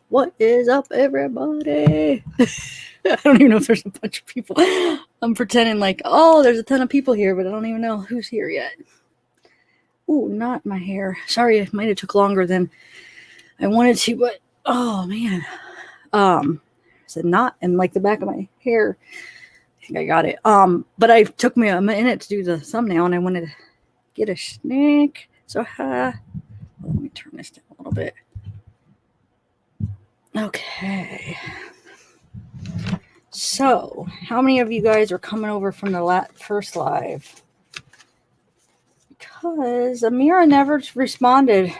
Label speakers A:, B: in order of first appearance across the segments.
A: What is up, everybody? I don't even know if there's a bunch of people. I'm pretending like, oh, there's a ton of people here, but I don't even know who's here yet. Ooh, not my hair. Sorry, it might have took longer than I wanted to, but oh man. I said not in like the back of my hair. I think I got it. But I took me a minute to do the thumbnail, and I wanted to get a snack. So let me turn this down a little bit. Okay. So, how many of you guys are coming over from the first live? Because Amira never responded.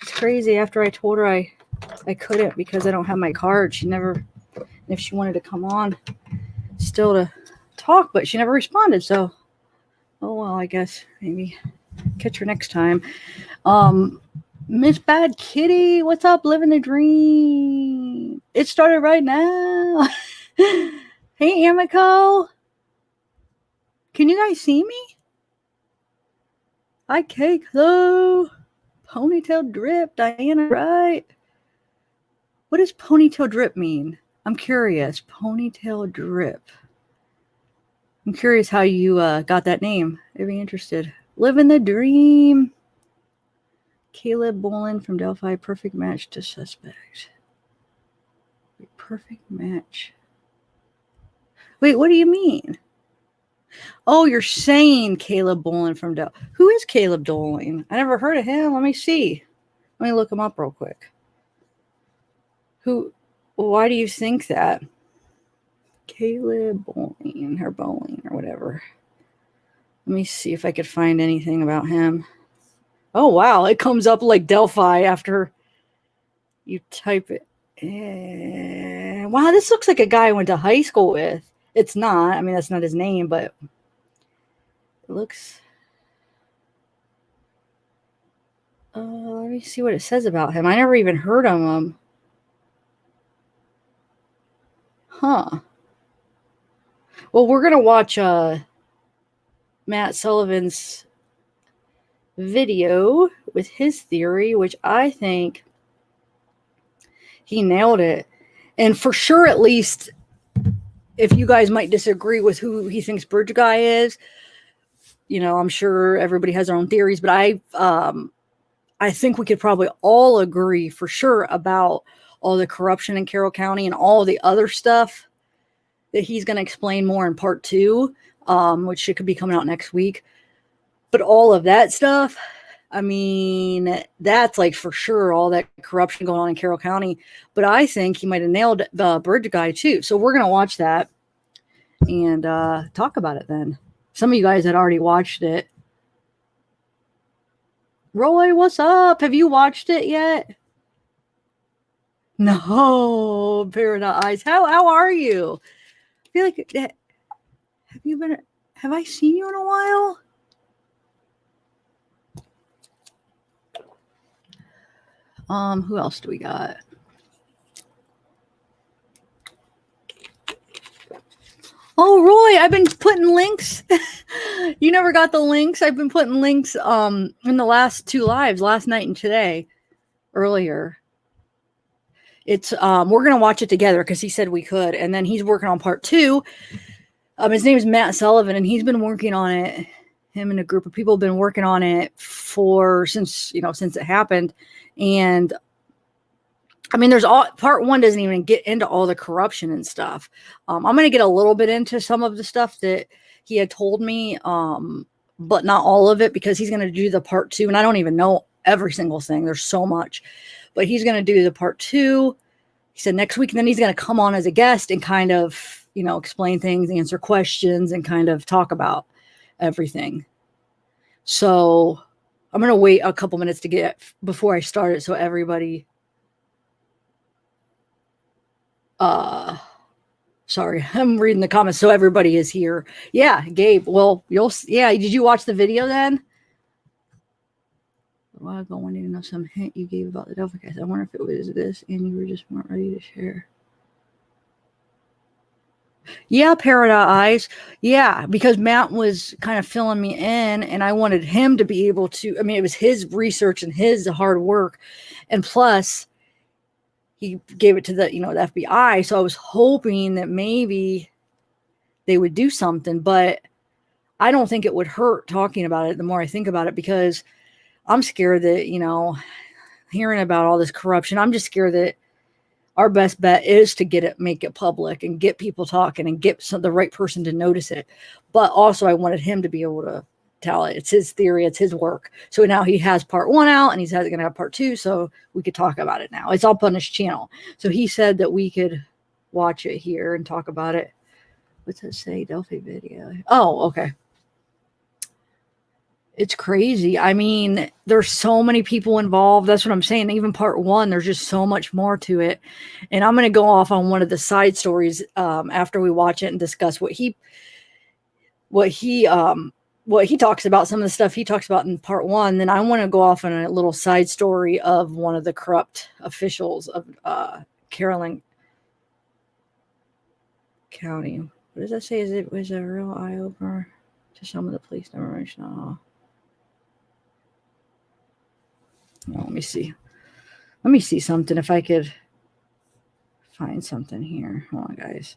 A: It's crazy. After I told her I couldn't because I don't have my card, she never, if she wanted to come on still to talk, but she never responded. So, oh well, I guess maybe catch her next time. Miss Bad Kitty, what's up? Living the dream. It started right now. Hey, Amico. Can you guys see me? Hi, Cake, though. Ponytail drip, Diana, right? What does ponytail drip mean? I'm curious. Ponytail drip. I'm curious how you got that name. I'd be interested. Living the dream. Caleb Bolin from Delphi. Perfect match to suspect. Perfect match. Wait, what do you mean? Oh, you're saying Caleb Bolin from Delphi. Who is Caleb Bolin? I never heard of him. Let me see. Let me look him up real quick. Who? Why do you think that? Caleb Bolin or whatever. Let me see if I could find anything about him. Oh, wow. It comes up like Delphi after you type it. Wow, this looks like a guy I went to high school with. It's not. I mean, that's not his name, but it looks... let me see what it says about him. I never even heard of him. Huh. Well, we're going to watch Matt Sullivan's video with his theory, which I think he nailed it. And for sure, at least, if you guys might disagree with who he thinks Bridge Guy is, you know, I'm sure everybody has their own theories, but I think we could probably all agree for sure about all the corruption in Carroll County and all the other stuff that he's going to explain more in part 2, which it could be coming out next week. But all of that stuff, I mean, that's like for sure all that corruption going on in Carroll County. But I think he might have nailed the Bridge Guy too. So we're going to watch that and talk about it then. Some of you guys had already watched it. Roy, what's up? Have you watched it yet? No, Paradise. How are you? I feel like have I seen you in a while? Who else do we got? Oh, Roy, I've been putting links. You never got the links. I've been putting links in the last 2 lives, last night and today, earlier. It's we're gonna watch it together because he said we could, and then he's working on part 2. His name is Matt Sullivan, and he's been working on it. Him and a group of people have been working on it since it happened. And I mean, part 1 doesn't even get into all the corruption and stuff. I'm going to get a little bit into some of the stuff that he had told me, but not all of it, because he's going to do the part 2. And I don't even know every single thing. There's so much, but he's going to do the part 2. He said next week, and then he's going to come on as a guest and kind of, explain things, answer questions, and kind of talk about everything. So I'm going to wait a couple minutes before I start it. So everybody, sorry, I'm reading the comments. So everybody is here. Yeah. Gabe. Well, did you watch the video then? A while ago, I wanted to know some hint you gave about the Delphi case. I wonder if it was this and you just weren't ready to share. Yeah, Paradise. Yeah, because Matt was kind of filling me in, and I wanted him to be able to, I mean, it was his research and his hard work. And plus, he gave it to the, the FBI. So I was hoping that maybe they would do something, but I don't think it would hurt talking about it the more I think about it, because I'm scared that, hearing about all this corruption, I'm just scared that our best bet is to make it public and get people talking and get the right person to notice it. But also I wanted him to be able to tell it. It's his theory. It's his work. So now he has part 1 out and he's going to have part 2. So we could talk about it now. It's up on his channel. So he said that we could watch it here and talk about it. What's it say? Delphi video. Oh, okay. It's crazy. I mean, there's so many people involved. That's what I'm saying. Even part 1, there's just so much more to it. And I'm going to go off on one of the side stories after we watch it and discuss what he talks about, some of the stuff he talks about in part 1. Then I want to go off on a little side story of one of the corrupt officials of Caroline County. What does that say? Was it a real eye opener to some of the police information? Oh. Let me see. Let me see something if I could find something here. Hold on, guys.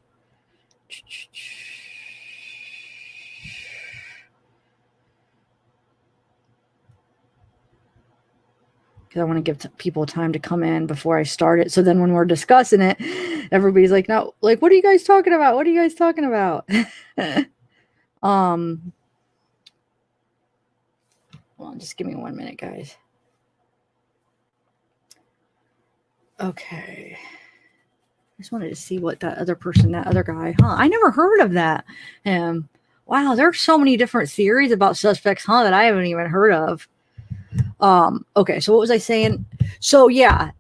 A: Because I want to give people time to come in before I start it. So then when we're discussing it, everybody's like, no, like, what are you guys talking about? What are you guys talking about? Hold on, just give me 1 minute, guys. Okay. I just wanted to see what that other guy, I never heard of that. Wow, there's so many different theories about suspects, that I haven't even heard of. Okay, so what was I saying? So yeah.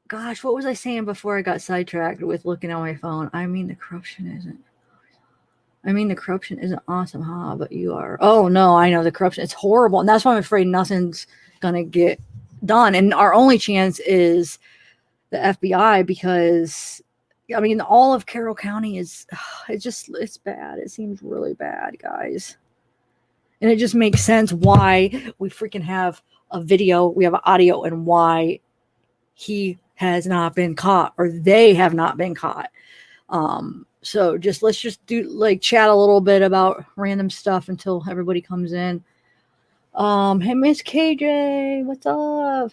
A: Gosh, what was I saying before I got sidetracked with looking at my phone? I mean, the corruption isn't awesome, but you are. Oh no, I know the corruption. It's horrible. And that's why I'm afraid nothing's gonna get done. And our only chance is the FBI, because I mean, all of Carroll County it's bad. It seems really bad, guys. And it just makes sense why we freaking have a video, we have audio, and why he has not been caught, or they have not been caught. So let's just chat a little bit about random stuff until everybody comes in. Hey, Miss KJ, what's up?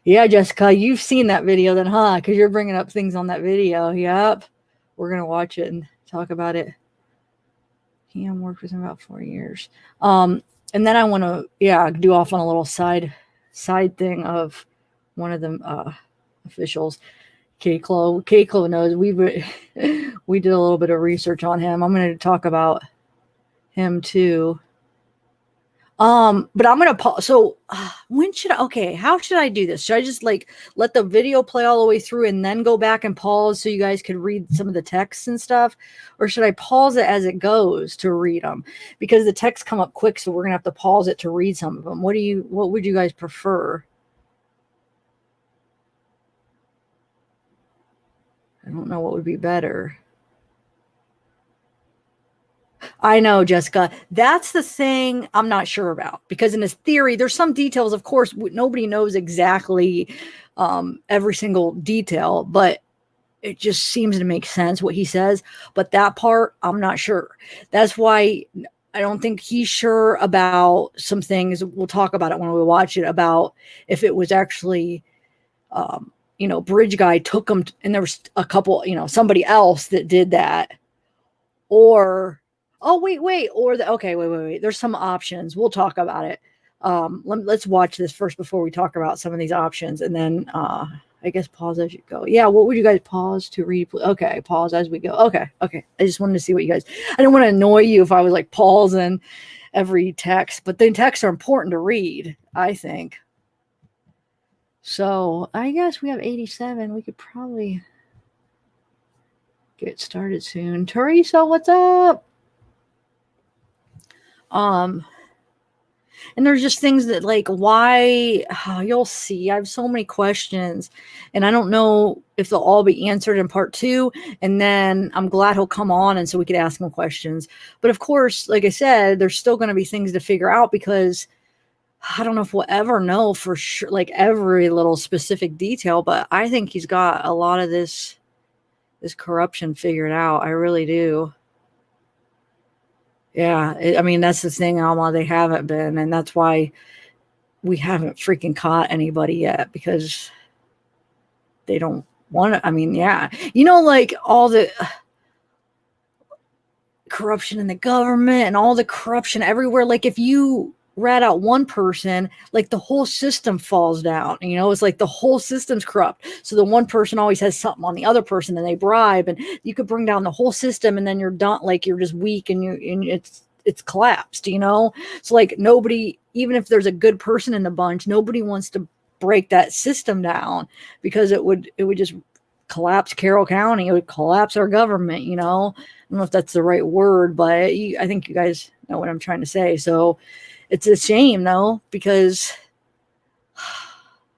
A: Yeah, Jessica, you've seen that video then, because you're bringing up things on that video. Yep. We're going to watch it and talk about it. Cam worked with him about 4 years. And then I want to, do off on a little side thing of one of the officials. K-Clo knows we did a little bit of research on him. I'm going to talk about him too. But I'm going to pause. So how should I do this? Should I just let the video play all the way through and then go back and pause so you guys could read some of the texts and stuff? Or should I pause it as it goes to read them? Because the texts come up quick, so we're going to have to pause it to read some of them. What would you guys prefer? I don't know what would be better. I know, Jessica. That's the thing I'm not sure about, because in his theory, there's some details. Of course, nobody knows exactly every single detail, but it just seems to make sense what he says. But that part, I'm not sure. That's why I don't think he's sure about some things. We'll talk about it when we watch it, about if it was actually, Bridge Guy took him and there was a couple, somebody else that did that. Or, wait. There's some options. We'll talk about it. Let's watch this first before we talk about some of these options. And then I guess pause as you go. Yeah, what would you guys pause to read? Okay, pause as we go. Okay. I just wanted to see what you guys... I didn't want to annoy you if I was pausing every text. But the texts are important to read, I think. So I guess we have 87. We could probably get started soon. Teresa, what's up? And there's just things that why, you'll see. I have so many questions, and I don't know if they'll all be answered in part 2. And then I'm glad he'll come on, and so we could ask him questions. But of course, like I said, there's still going to be things to figure out, because I don't know if we'll ever know for sure, like every little specific detail, but I think he's got a lot of this corruption figured out. I really do. Yeah, I mean, that's the thing, Alma. They haven't been, and that's why we haven't freaking caught anybody yet, because they don't want to. I mean, yeah, like all the corruption in the government and all the corruption everywhere. Like if you rat out one person, like the whole system falls down. It's like the whole system's corrupt. So the one person always has something on the other person, and they bribe, and you could bring down the whole system, and then you're done. Like you're just weak, and it's collapsed. So like nobody, even if there's a good person in the bunch, nobody wants to break that system down, because it would just collapse Carroll County. It would collapse our government. I don't know if that's the right word, but I think you guys know what I'm trying to say. So it's a shame, though, because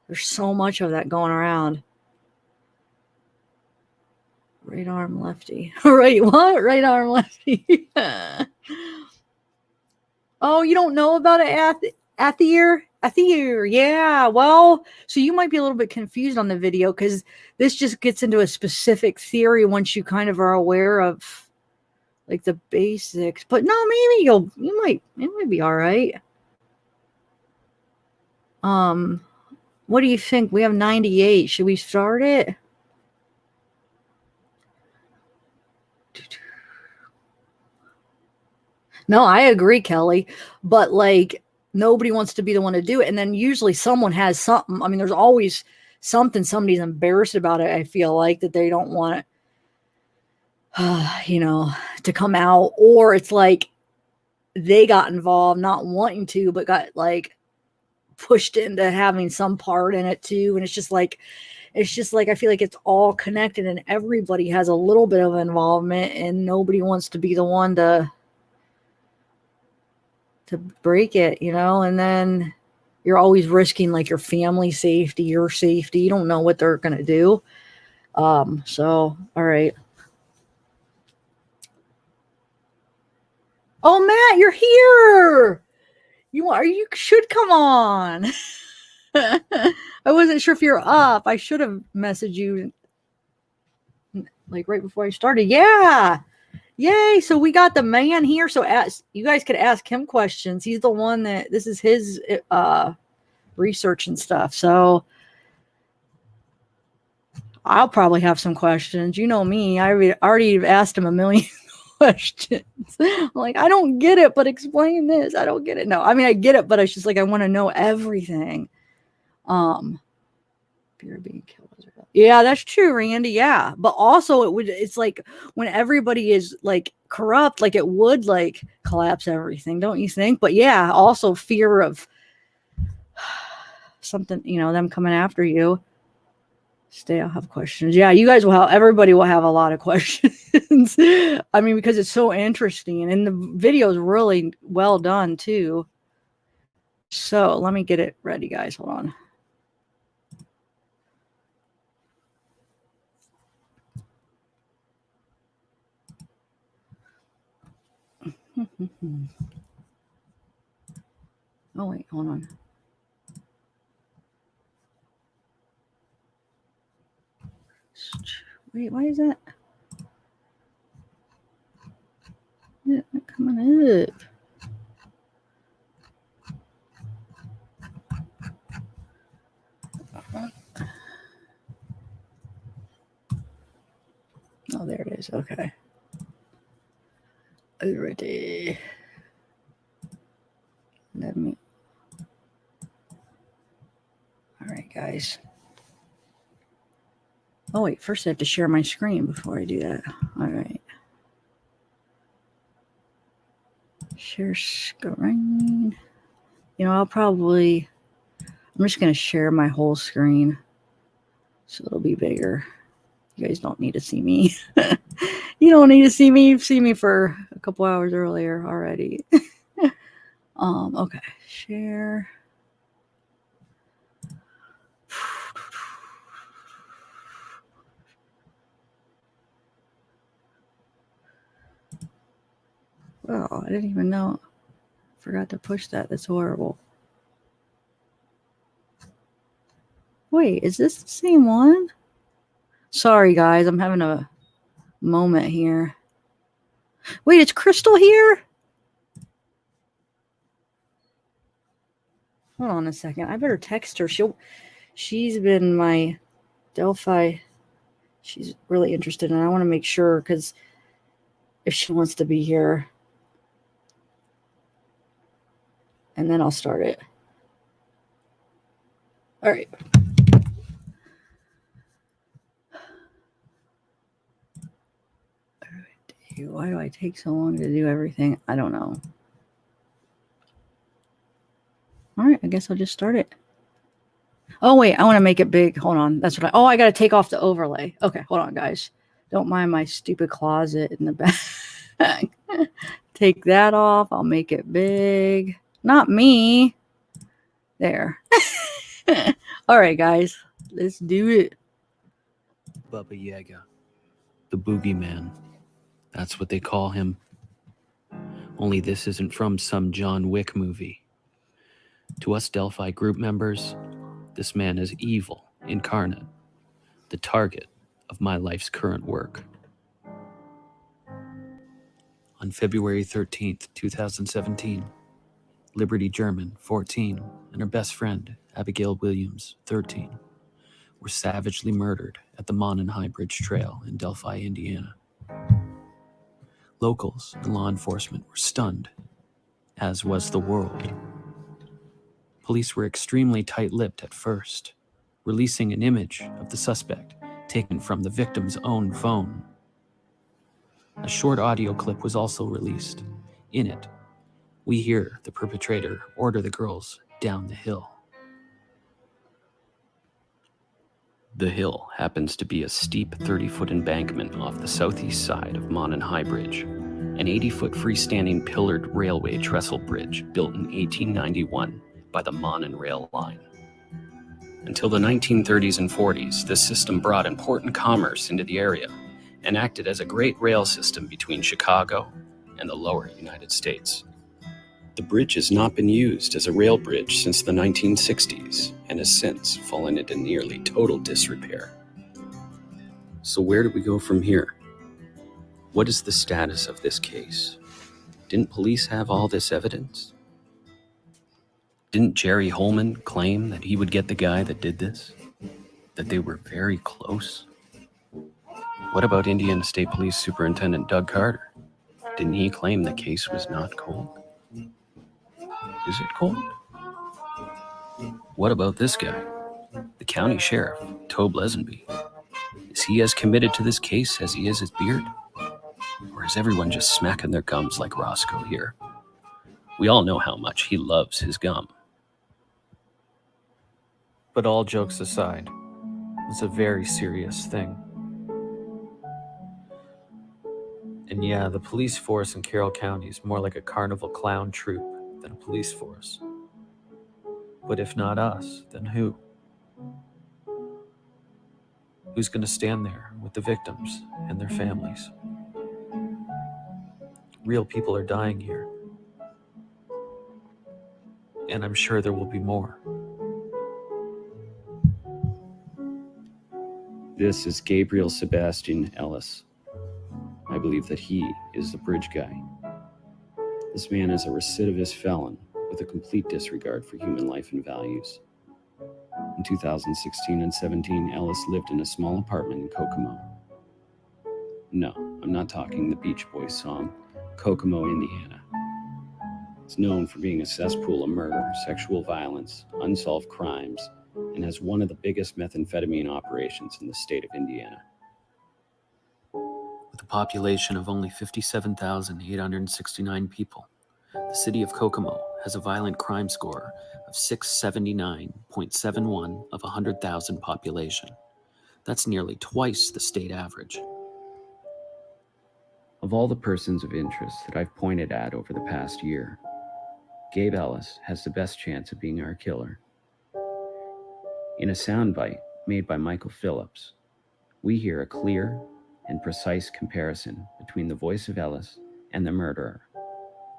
A: there's so much of that going around. Right arm lefty. Right, what? Right arm lefty. Oh, you don't know about it, Athir? Athir, yeah. Well, so you might be a little bit confused on the video, because this just gets into a specific theory once you kind of are aware of like the basics. But no, maybe it might be all right. What do you think? We have 98. Should we start it? No, I agree, Kelly. But like nobody wants to be the one to do it. And then usually someone has something. I mean, there's always something somebody's embarrassed about it. I feel like that they don't want it, to come out. Or it's like they got involved, not wanting to, but got like pushed into having some part in it too. And it's just like I feel like it's all connected, and everybody has a little bit of involvement, and nobody wants to be the one to break it, and then you're always risking like your family safety, your safety. You don't know what they're going to do. So, all right. Oh, Matt, you're here. You should come on. I wasn't sure if you're up. I should have messaged you like right before I started. Yeah. Yay. So we got the man here. So you guys could ask him questions. He's the one this is his research and stuff. So I'll probably have some questions. You know me. I already asked him a million questions. I'm like, I don't get it, but explain this. I don't get it. No, I mean, I get it, but it's just like, I want to know everything. Fear of being killed. Yeah, that's true, Randy. Yeah. But also it's like when everybody is like corrupt, like it would like collapse everything, don't you think? But yeah, also fear of something, them coming after you. I'll have questions. Yeah, you guys everybody will have a lot of questions. I mean, because it's so interesting, and the video is really well done too. So let me get it ready, guys. Hold on. Oh, wait, hold on. Wait, why is that? It's not coming up. Oh, there it is. Okay. Already. Let me. All right, guys. Oh, wait. First, I have to share my screen before I do that. All right. Share screen. I'm just going to share my whole screen so it'll be bigger. You guys don't need to see me. You don't need to see me. You've seen me for a couple hours earlier already. Okay. Share. Well, I didn't even know. Forgot to push that. That's horrible. Wait, is this the same one? Sorry, guys. I'm having a moment here. Wait, is Crystal here? Hold on a second. I better text her. She's been my Delphi. She's really interested, and I want to make sure, because if she wants to be here, and then I'll start it. All right. Why do I take so long to do everything? I don't know. All right, I guess I'll just start it. Oh, wait, I want to make it big. Hold on. That's what I got to take off the overlay. Okay, hold on, guys. Don't mind my stupid closet in the back. Take that off. I'll make it big. Not me. There. All right, guys. Let's do it.
B: Baba Yaga, the boogeyman. That's what they call him. Only this isn't from some John Wick movie. To us Delphi group members, this man is evil incarnate, the target of my life's current work. On February 13th, 2017, Liberty German, 14, and her best friend, Abigail Williams, 13, were savagely murdered at the Mon and High Bridge Trail in Delphi, Indiana. Locals and law enforcement were stunned, as was the world. Police were extremely tight-lipped at first, releasing an image of the suspect taken from the victim's own phone. A short audio clip was also released. In it, we hear the perpetrator order the girls down the hill. The hill happens to be a steep 30-foot embankment off the southeast side of Mon and High Bridge, an 80-foot freestanding pillared railway trestle bridge built in 1891 by the Mon and Rail Line. Until the 1930s and 40s, this system brought important commerce into the area and acted as a great rail system between Chicago and the lower United States. The bridge has not been used as a rail bridge since the 1960s and has since fallen into nearly total disrepair. So where do we go from here? What is the status of this case? Didn't police have all this evidence? Didn't Jerry Holman claim that he would get the guy that did this? That they were very close? What about Indiana State Police Superintendent Doug Carter? Didn't he claim the case was not cold? Is it cold? What about this guy? The county sheriff, Tobe Lesenby. Is he as committed to this case as he is his beard? Or is everyone just smacking their gums like Roscoe here? We all know how much he loves his gum. But all jokes aside, it's a very serious thing. And yeah, the police force in Carroll County is more like a carnival clown troupe than a police force. But if not us, then who? Who's going to stand there with the victims and their families? Real people are dying here. And I'm sure there will be more. This is Gabriel Sebastian Ellis. I believe that he is the bridge guy. This man is a recidivist felon with a complete disregard for human life and values. In 2016 and 17, Ellis lived in a small apartment in Kokomo. No, I'm not talking the Beach Boys song, Kokomo, Indiana. It's known for being a cesspool of murder, sexual violence, unsolved crimes, and has one of the biggest methamphetamine operations in the state of Indiana. With a population of only 57,869 people, the city of Kokomo has a violent crime score of 679.71 of 100,000 population. That's nearly twice the state average. Of all the persons of interest that I've pointed at over the past year, Gabe Ellis has the best chance of being our killer. In a soundbite made by Michael Phillips, we hear a clear and precise comparison between the voice of Ellis and the murderer.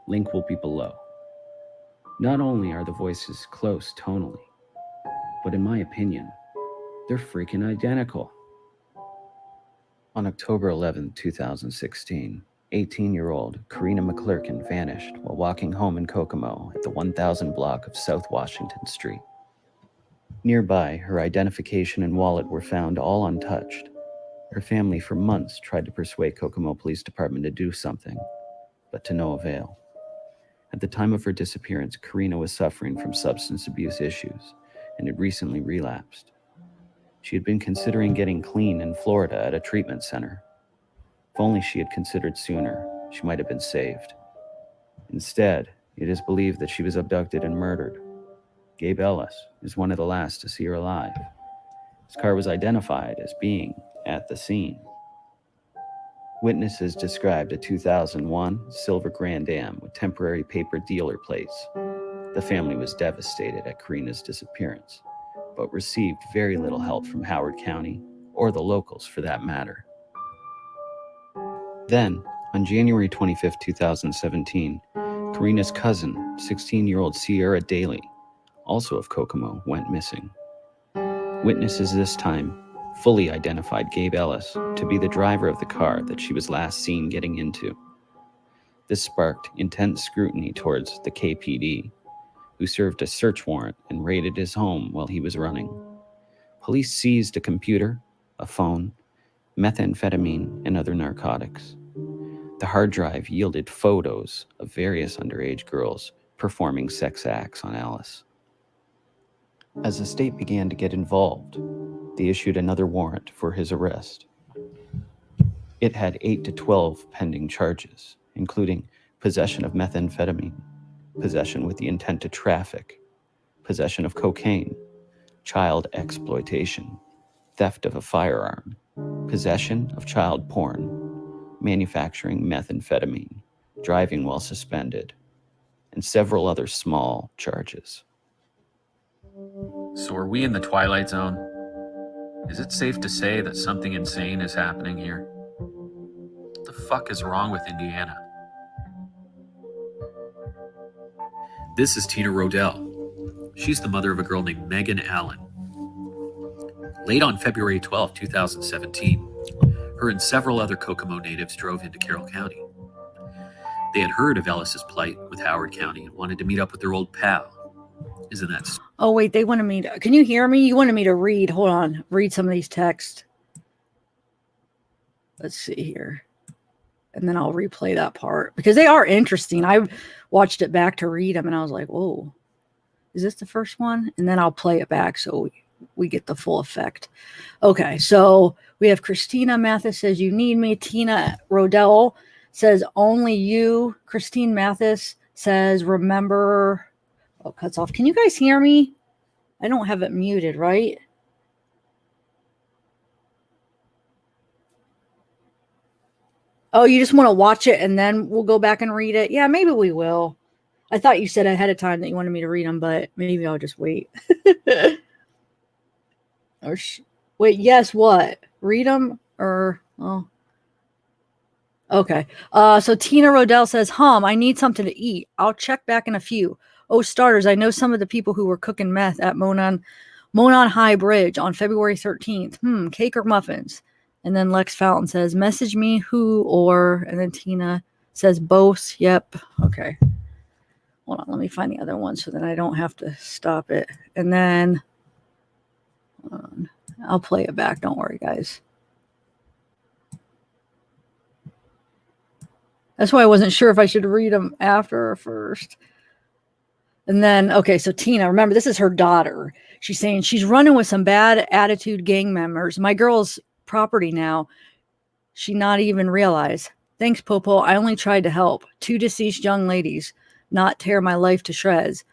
B: Link will be below. Not only are the voices close tonally, but in my opinion, They're freaking identical. On October 11, 2016, 18-year-old Karina McClurkin vanished while walking home in Kokomo at the 1000 block of South Washington Street. Nearby, her identification and wallet were found all untouched. Her family for months tried to persuade Kokomo Police Department to do something, but to no avail. At the time of her disappearance, Karina was suffering from substance abuse issues and had recently relapsed. She had been considering getting clean in Florida at a treatment center. If only she had considered sooner, she might have been saved. Instead, it is believed that she was abducted and murdered. Gabe Ellis is one of the last to see her alive. His car was identified as being at the scene. Witnesses described a 2001 silver Grand Am with temporary paper dealer plates. The family was devastated at Karina's disappearance, but received very little help from Howard County, or the locals for that matter. Then, on January 25, 2017, Karina's cousin, 16-year-old Sierra Daly, also of Kokomo, went missing. Witnesses this time fully identified Gabe Ellis to be the driver of the car that she was last seen getting into. This sparked intense scrutiny towards the KPD, who served a search warrant and raided his home while he was running. Police seized a computer, a phone, methamphetamine, and other narcotics. The hard drive yielded photos of various underage girls performing sex acts on Alice. As the state began to get involved, they issued another warrant for his arrest. It had 8 to 12 pending charges, including possession of methamphetamine, possession with the intent to traffic, possession of cocaine, child exploitation, theft of a firearm, possession of child porn, manufacturing methamphetamine, driving while suspended, and several other small charges.
C: So are we in the Twilight Zone? Is it safe to say that something insane is happening here? What the fuck is wrong with Indiana? This is Tina Rodell. She's the mother of a girl named Megan Allen. Late on February 12, 2017, her and several other Kokomo natives drove into Carroll County. They had heard of Ellis's plight with Howard County and wanted to meet up with their old pal. Isn't that...
A: Oh, wait, they wanted me to... Can you hear me? You wanted me to read. Hold on. Read some of these texts. Let's see here. And then I'll replay that part. Because they are interesting. I watched it back to read them, and I was like, whoa. Is this the first one? And then I'll play it back so we get the full effect. Okay, so we have Christina Mathis says, you need me. Tina Rodell says, only you. Christine Mathis says, remember... Oh, cuts off. Can you guys hear me? I don't have it muted, right? Oh, you just want to watch it and then we'll go back and read it? Yeah, maybe we will. I thought you said ahead of time that you wanted me to read them, but maybe I'll just wait. Or wait, yes, what? Read them or... Oh. Okay. So Tina Rodell says, I need something to eat. I'll check back in a few. Oh, starters, I know some of the people who were cooking meth at Monon High Bridge on February 13th. Cake or muffins? And then Lex Fountain says, message me who or, and then Tina says both. Yep. Okay. Hold on. Let me find the other one so that I don't have to stop it. And then I'll play it back. Don't worry, guys. That's why I wasn't sure if I should read them after or first. And then, okay, so Tina, remember, this is her daughter. She's saying she's running with some bad attitude gang members. My girl's property now. She not even realize. Thanks, Popo. I only tried to help. 2 deceased young ladies, not tear my life to shreds.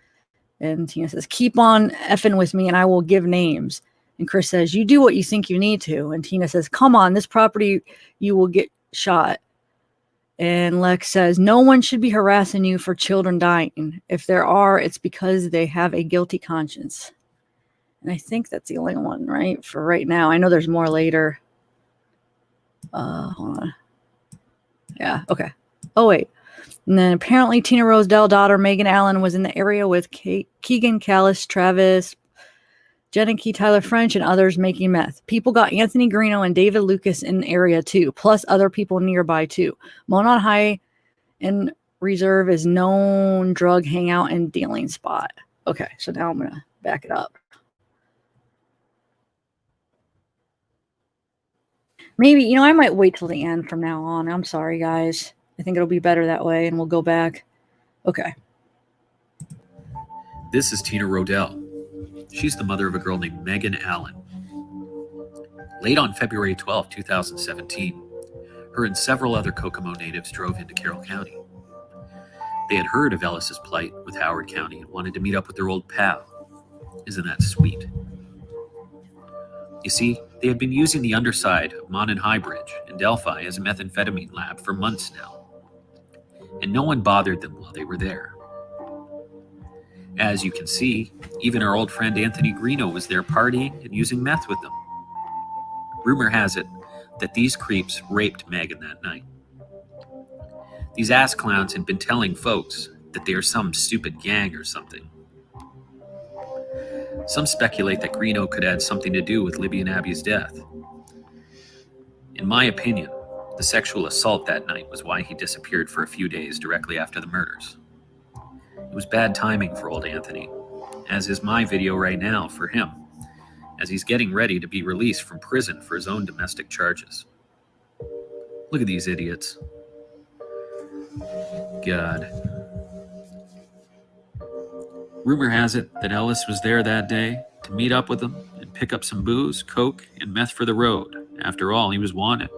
A: And Tina says, keep on effing with me and I will give names. And Chris says, you do what you think you need to. And Tina says, come on, this property, you will get shot. And Lex says, no one should be harassing you for children dying. If there are, it's because they have a guilty conscience. And I think that's the only one, right? For right now. I know there's more later. Hold on. Yeah, okay. Oh, wait. And then apparently Tina Rosedale's daughter, Megan Allen, was in the area with Keegan Callis, Travis Jenna Key, Tyler French, and others making meth. People got Anthony Greeno and David Lucas in the area too, plus other people nearby too. Monon High and Reserve is known drug hangout and dealing spot. Okay, so now I'm going to back it up. Maybe, I might wait till the end from now on. I'm sorry, guys. I think it'll be better that way, and we'll go back. Okay.
C: This is Tina Rodell. She's the mother of a girl named Megan Allen. Late on February 12, 2017, her and several other Kokomo natives drove into Carroll County. They had heard of Ellis's plight with Howard County and wanted to meet up with their old pal. Isn't that sweet? You see, they had been using the underside of Mon and High Bridge in Delphi as a methamphetamine lab for months now, and no one bothered them while they were there. As you can see, even our old friend Anthony Greeno was there partying and using meth with them. Rumor has it that these creeps raped Megan that night. These ass clowns had been telling folks that they are some stupid gang or something. Some speculate that Greeno could have something to do with Libby and Abby's death. In my opinion, the sexual assault that night was why he disappeared for a few days directly after the murders. It was bad timing for old Anthony, as is my video right now for him, as he's getting ready to be released from prison for his own domestic charges. Look at these idiots. God. Rumor has it that Ellis was there that day to meet up with them and pick up some booze, coke, and meth for the road. After all, he was wanted.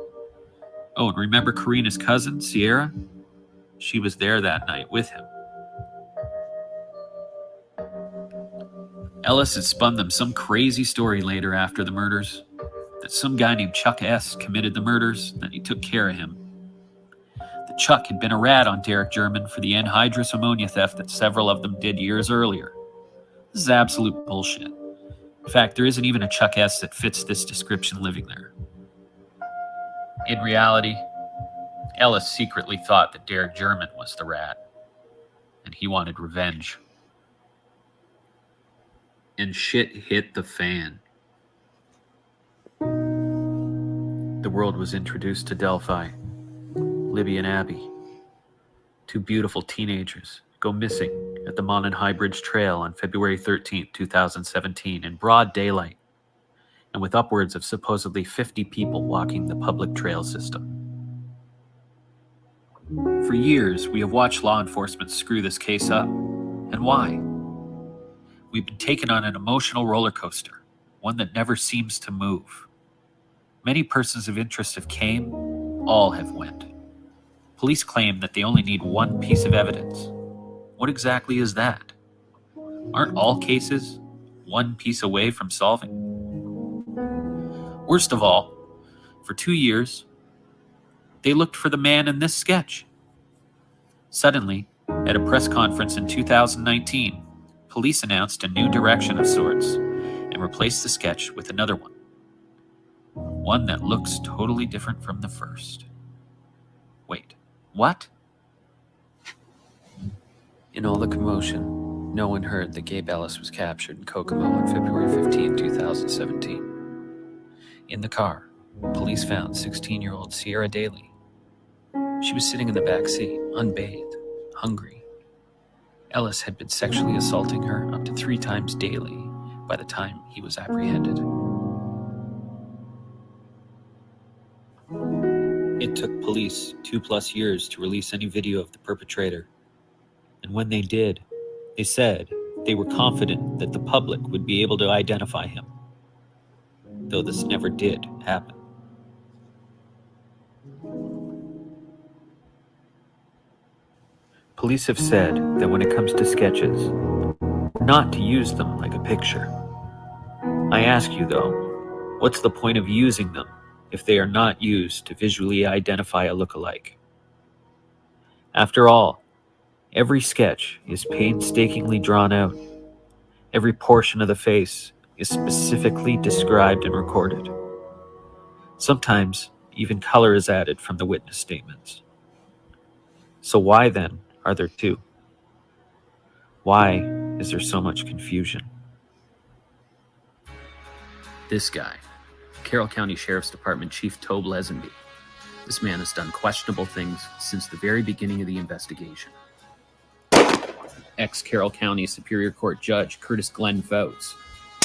C: Oh, and remember Karina's cousin, Sierra? She was there that night with him. Ellis had spun them some crazy story later after the murders, that some guy named Chuck S. committed the murders, that he took care of him. That Chuck had been a rat on Derek German for the anhydrous ammonia theft that several of them did years earlier. This is absolute bullshit. In fact, there isn't even a Chuck S. that fits this description living there. In reality, Ellis secretly thought that Derek German was the rat, and he wanted revenge. And shit hit the fan. The world was introduced to Delphi. Libby and Abby, two beautiful teenagers, go missing at the Mon and High Bridge Trail on February 13, 2017, in broad daylight, and with upwards of supposedly 50 people walking the public trail system. For years, we have watched law enforcement screw this case up. And why? We've been taken on an emotional roller coaster, one that never seems to move. Many persons of interest have came, all have went. Police claim that they only need one piece of evidence. What exactly is that? Aren't all cases one piece away from solving? Worst of all, for 2 years, they looked for the man in this sketch. Suddenly, at a press conference in 2019, police announced a new direction of sorts and replaced the sketch with another one. One that looks totally different from the first. Wait, what? In all the commotion, no one heard that Gabe Ellis was captured in Kokomo on February 15, 2017. In the car, police found 16-year-old Sierra Daly. She was sitting in the back seat, unbathed, hungry. Ellis had been sexually assaulting her up to 3 times daily by the time he was apprehended. It took police 2+ years to release any video of the perpetrator. And when they did, they said they were confident that the public would be able to identify him. Though this never did happen. Police have said that when it comes to sketches, not to use them like a picture. I ask you though, what's the point of using them if they are not used to visually identify a lookalike? After all, every sketch is painstakingly drawn out. Every portion of the face is specifically described and recorded. Sometimes even color is added from the witness statements. So why then are there 2? Why is there so much confusion? This guy, Carroll County Sheriff's Department Chief Tobe Lesenby. This man has done questionable things since the very beginning of the investigation. Ex-Carroll County Superior Court Judge Curtis Glenn Fouts.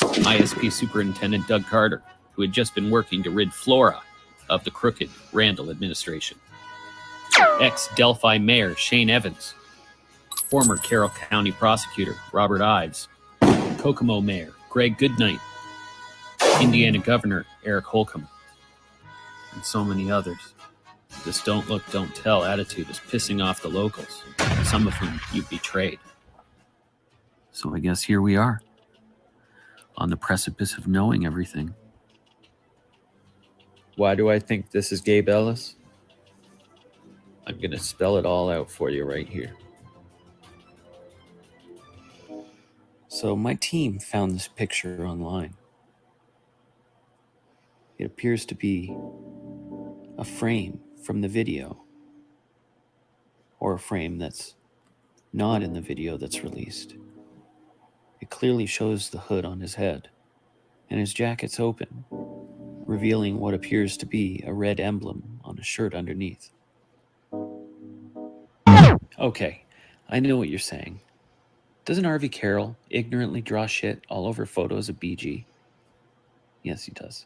C: ISP Superintendent Doug Carter, who had just been working to rid Flora of the crooked Randall administration. Ex-Delphi Mayor Shane Evans. Former Carroll County Prosecutor Robert Ives. Kokomo Mayor Greg Goodnight. Indiana Governor Eric Holcomb. And so many others. This don't look, don't tell attitude is pissing off the locals, some of whom you've betrayed. So I guess here we are, on the precipice of knowing everything.
B: Why do I think this is Gabe Ellis? I'm going to spell it all out for you right here. So my team found this picture online. It appears to be a frame from the video, or a frame that's not in the video that's released. It clearly shows the hood on his head, and his jacket's open, revealing what appears to be a red emblem on a shirt underneath. Okay, I know what you're saying. Doesn't Harvey Carroll ignorantly draw shit all over photos of BG? Yes, he does.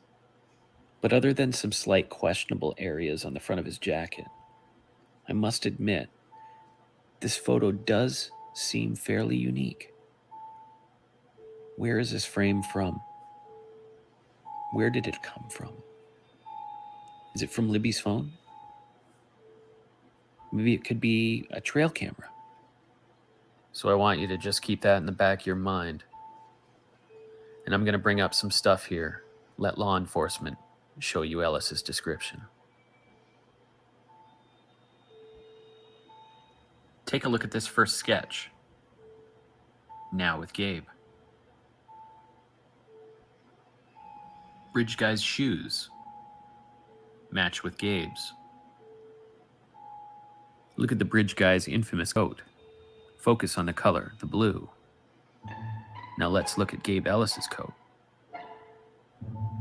B: But other than some slight questionable areas on the front of his jacket, I must admit, this photo does seem fairly unique. Where is this frame from? Where did it come from? Is it from Libby's phone? Maybe it could be a trail camera. So I want you to just keep that in the back of your mind. And I'm going to bring up some stuff here. Let law enforcement show you Ellis's description. Take a look at this first sketch. Now with Gabe. Bridge guy's shoes match with Gabe's. Look at the bridge guy's infamous coat. Focus on the color, the blue. Now let's look at Gabe Ellis's coat.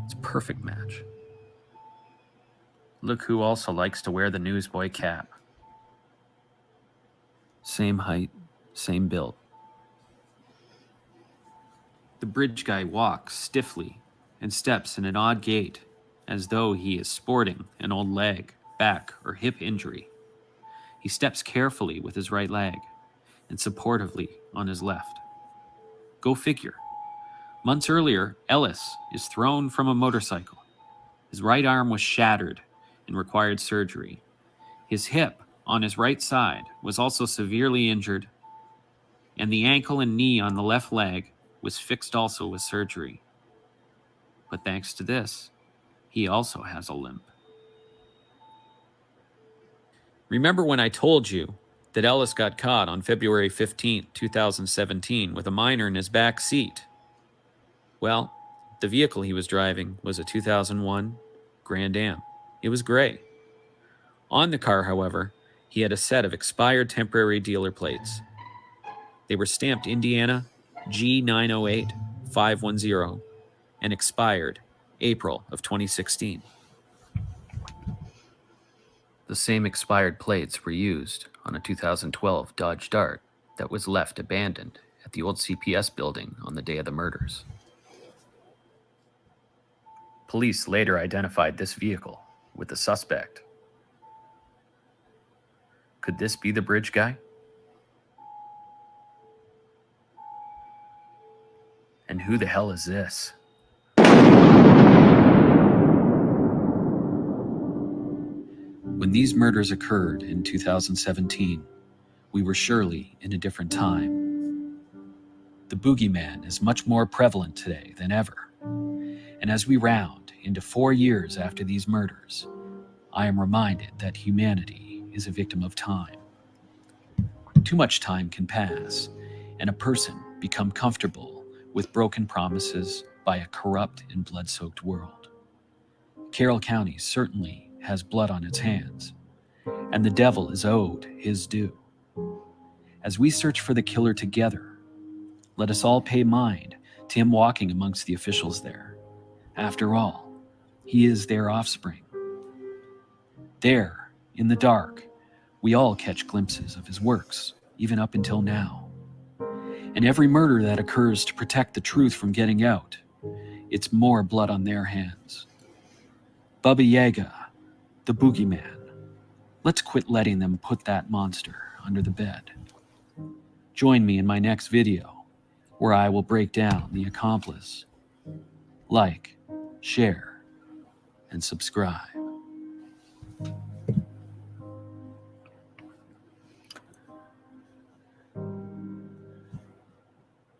B: It's a perfect match. Look who also likes to wear the newsboy cap. Same height, same build. The bridge guy walks stiffly and steps in an odd gait, as though he is sporting an old leg, back, or hip injury. He steps carefully with his right leg and supportively on his left. Go figure. Months earlier, Ellis is thrown from a motorcycle. His right arm was shattered and required surgery. His hip on his right side was also severely injured, and the ankle and knee on the left leg was fixed also with surgery. But thanks to this, he also has a limp. Remember when I told you that Ellis got caught on February 15, 2017 with a minor in his back seat? Well, the vehicle he was driving was a 2001 Grand Am. It was gray. On the car, however, he had a set of expired temporary dealer plates. They were stamped Indiana G908510 and expired April of 2016. The same expired plates were used on a 2012 Dodge Dart that was left abandoned at the old CPS building on the day of the murders. Police later identified this vehicle with the suspect. Could this be the bridge guy? And who the hell is this? When these murders occurred in 2017, we were surely in a different time. The boogeyman is much more prevalent today than ever. And as we round into 4 years after these murders, I am reminded that humanity is a victim of time. Too much time can pass, and a person become comfortable with broken promises by a corrupt and blood-soaked world. Carroll County certainly has blood on its hands, and the devil is owed his due. As we search for the killer together, let us all pay mind to him walking amongst the officials there,
C: After all, he is their offspring. There, in the dark, we all catch glimpses of his works, even up until now. And every murder that occurs to protect the truth from getting out, it's more blood on their hands. Baba Yaga, the boogeyman. Let's quit letting them put that monster under the bed. Join me in my next video, where I will break down the accomplice. Like, share, and subscribe.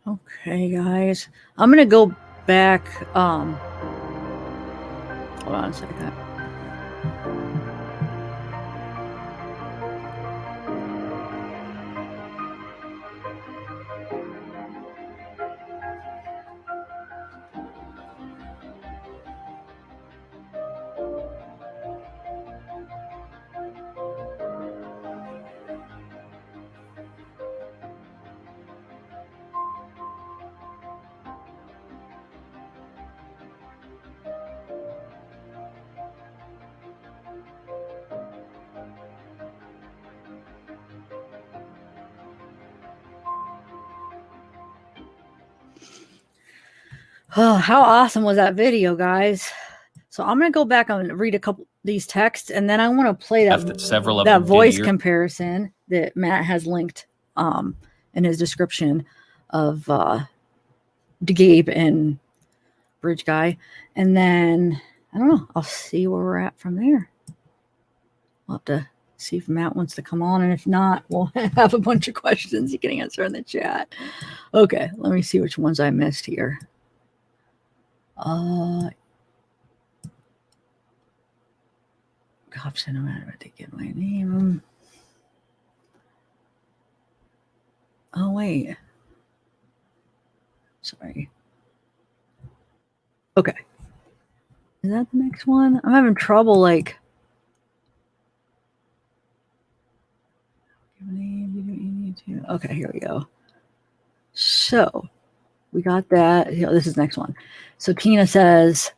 A: Okay, guys. I'm gonna go back. Hold on a second. Oh, how awesome was that video, guys? So I'm going to go back and read a couple of these texts, and then I want to play that voice comparison that Matt has linked in his description of Gabe and Bridge Guy. And then, I don't know, I'll see where we're at from there. We'll have to see if Matt wants to come on, and if not, we'll have a bunch of questions you can answer in the chat. Okay, let me see which ones I missed here. Cops in a matter what they get my name. Oh wait. Sorry. Okay. Is that the next one? I'm having trouble like okay, here we go. So we got that. This is the next one. So Tina says,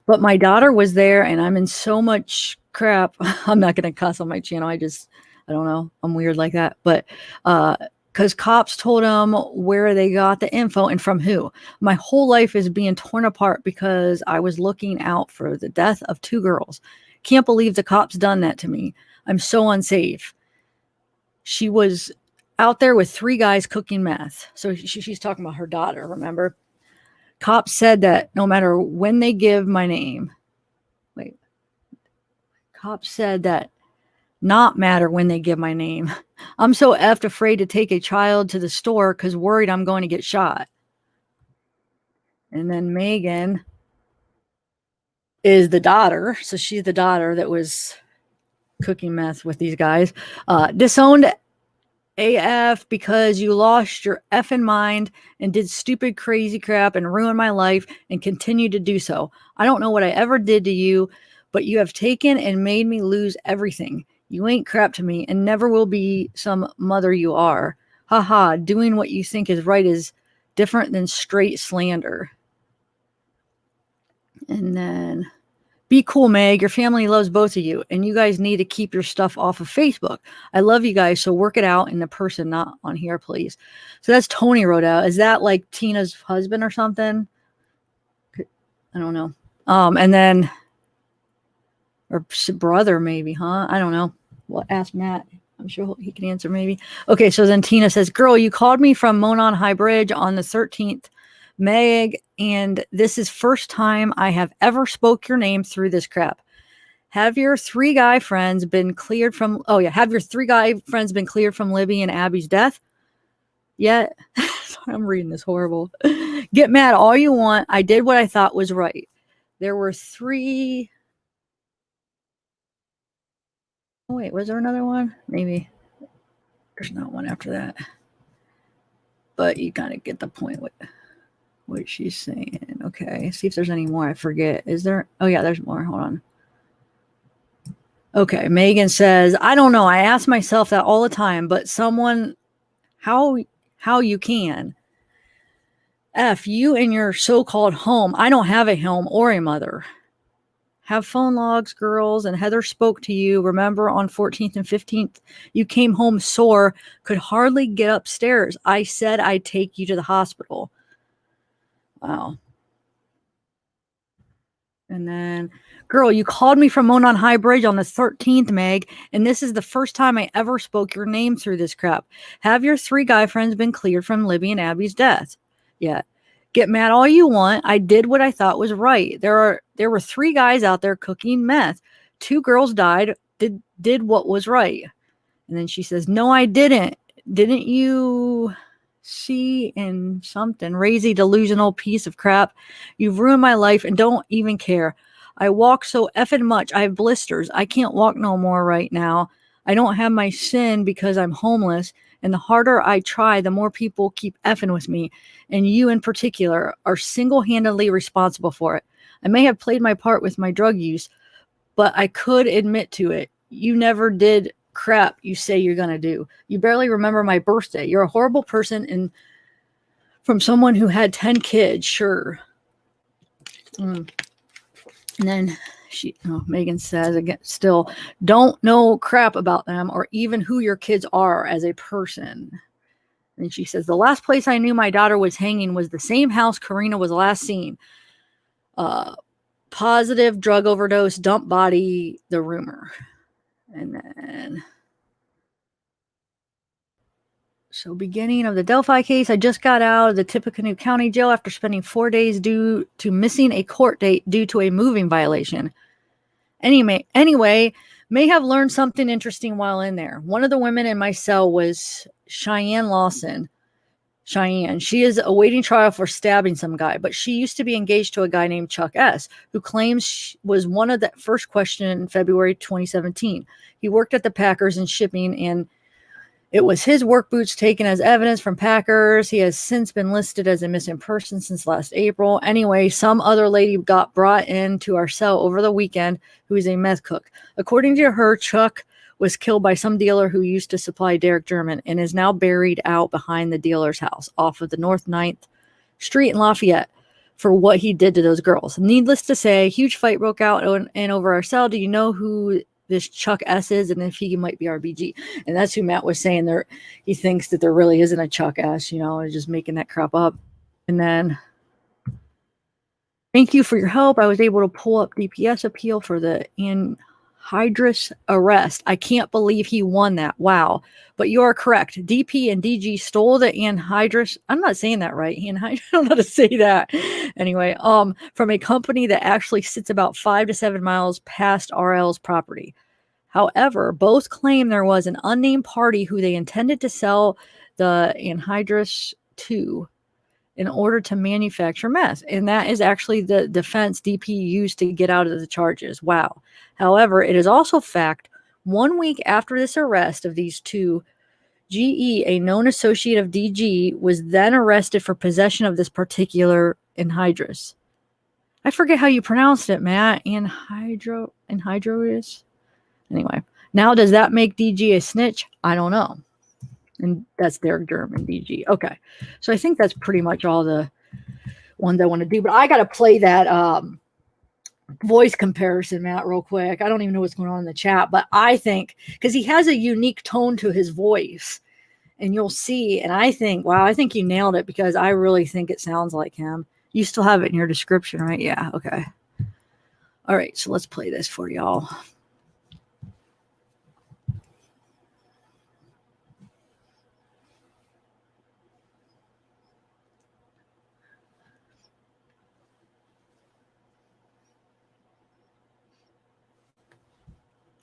A: but my daughter was there and I'm in so much crap. I'm not going to cuss on my channel. I don't know. I'm weird like that. But because cops told them where they got the info and from who. My whole life is being torn apart because I was looking out for the death of 2 girls. Can't believe the cops done that to me. I'm so unsafe. She was out there with 3 guys cooking meth. So she's talking about her daughter, remember? Cops said that no matter when they give my name. Wait. Cops said that not matter when they give my name. I'm so effed afraid to take a child to the store because worried I'm going to get shot. And then Megan is the daughter. So she's the daughter that was cooking meth with these guys. Disowned AF because you lost your effing mind and did stupid, crazy crap and ruined my life and continue to do so. I don't know what I ever did to you, but you have taken and made me lose everything. You ain't crap to me and never will be some mother you are. Haha, doing what you think is right is different than straight slander. And then, be cool, Meg. Your family loves both of you, and you guys need to keep your stuff off of Facebook. I love you guys, so work it out in the person, not on here, please. So that's Tony wrote out. Is that like Tina's husband or something? I don't know. And then, or brother maybe, huh? I don't know. Well, ask Matt. I'm sure he can answer maybe. Okay, so then Tina says, girl, you called me from Monon High Bridge on the 13th. Meg, and this is first time I have ever spoke your name through this crap. Have your 3 guy friends been cleared from, have your 3 guy friends been cleared from Libby and Abby's death? Yet? Sorry, I'm reading this horrible. Get mad all you want. I did what I thought was right. There were 3. Oh, wait, was there another one? Maybe. There's not one after that. But you kind of get the point with what she's saying. Okay, see if there's any more. I forget. Is there? Oh, yeah, there's more. Hold on. Okay, Megan says, I don't know. I ask myself that all the time, but someone, how you can. F, you and your so-called home. I don't have a home or a mother. Have phone logs, girls, and Heather spoke to you. Remember on 14th and 15th, you came home sore, could hardly get upstairs. I said I'd take you to the hospital. Wow. And then, girl, you called me from Monon High Bridge on the 13th, Meg, and this is the first time I ever spoke your name through this crap. Have your 3 guy friends been cleared from Libby and Abby's death? Yeah. Get mad all you want. I did what I thought was right. There were 3 guys out there cooking meth. 2 girls died. Did what was right. And then she says, "No, I didn't. Didn't you see in something? Crazy, delusional piece of crap. You've ruined my life and don't even care. I walk so effing much. I have blisters. I can't walk no more right now. I don't have my sin because I'm homeless. And the harder I try, the more people keep effing with me. And you in particular are single-handedly responsible for it. I may have played my part with my drug use, but I could admit to it. You never did crap you say you're going to do. You barely remember my birthday. You're a horrible person, and from someone who had 10 kids, sure." And then Megan says again, still, "Don't know crap about them or even who your kids are as a person." And she says, "The last place I knew my daughter was hanging was the same house Karina was last seen. Positive drug overdose, dump body, the rumor." And then, so beginning of the Delphi case, I just got out of the Tippecanoe County Jail after spending 4 days due to missing a court date due to a moving violation. Anyway, may have learned something interesting while in there. One of the women in my cell was Cheyenne Lawson. Cheyenne. She is awaiting trial for stabbing some guy, but she used to be engaged to a guy named Chuck S., who claims she was one of the first questioned in February 2017. He worked at the Packers in shipping, and it was his work boots taken as evidence from Packers. He has since been listed as a missing person since last April. Anyway, some other lady got brought into our cell over the weekend who is a meth cook. According to her, Chuck was killed by some dealer who used to supply Derek German and is now buried out behind the dealer's house off of the North 9th Street in Lafayette for what he did to those girls. Needless to say, a huge fight broke out and over our cell. Do you know who this Chuck S is and if he might be RBG? And that's who Matt was saying there. He thinks that there really isn't a Chuck S, and just making that crap up. And then, thank you for your help. I was able to pull up DPS appeal for the Anhydrous arrest. I can't believe he won that. Wow. But you are correct. DP and DG stole the Anhydrous. I'm not saying that right. I don't know how to say that. Anyway, from a company that actually sits about 5 to 7 miles past RL's property. However, both claim there was an unnamed party who they intended to sell the anhydrous to in order to manufacture meth. And that is actually the defense DP used to get out of the charges. Wow. However, it is also fact 1 week after this arrest of these two, GE, a known associate of DG, was then arrested for possession of this particular anhydrous. I forget how you pronounced it, Matt. Anhydrous. Anyway, now does that make DG a snitch? I don't know. And that's Derek German, DG. Okay. So I think that's pretty much all the ones I want to do. But I got to play that voice comparison, Matt, real quick. I don't even know what's going on in the chat. But I think, because he has a unique tone to his voice. And you'll see. And I think, wow, I think you nailed it because I really think it sounds like him. You still have it in your description, right? Yeah. Okay. All right. So let's play this for y'all.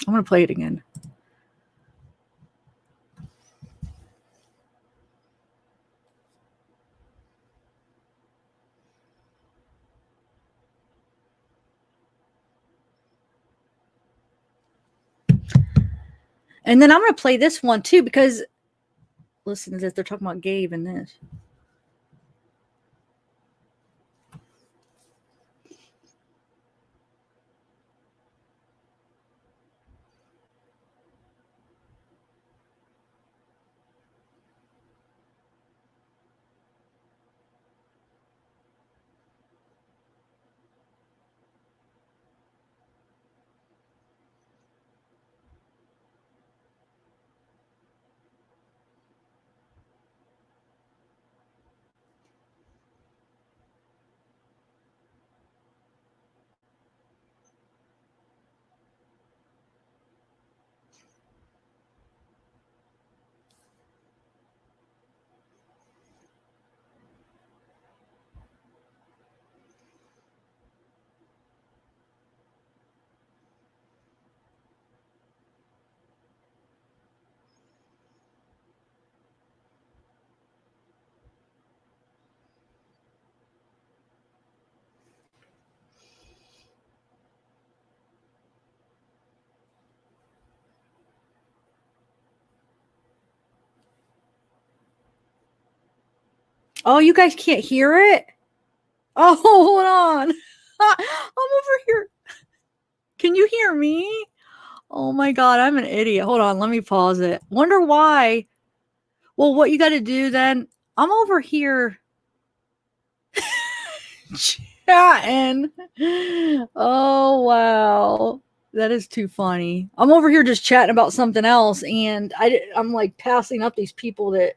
A: I'm going to play it again. And then I'm going to play this one too, because listen to this. They're talking about Gabe in this. Oh, you guys can't hear it? Oh, hold on. I'm over here. Can you hear me? Oh my God, I'm an idiot. Hold on, let me pause it. Wonder why. Well, what you got to do then, I'm over here chatting. Oh, wow. That is too funny. I'm over here just chatting about something else, and I'm like passing up these people that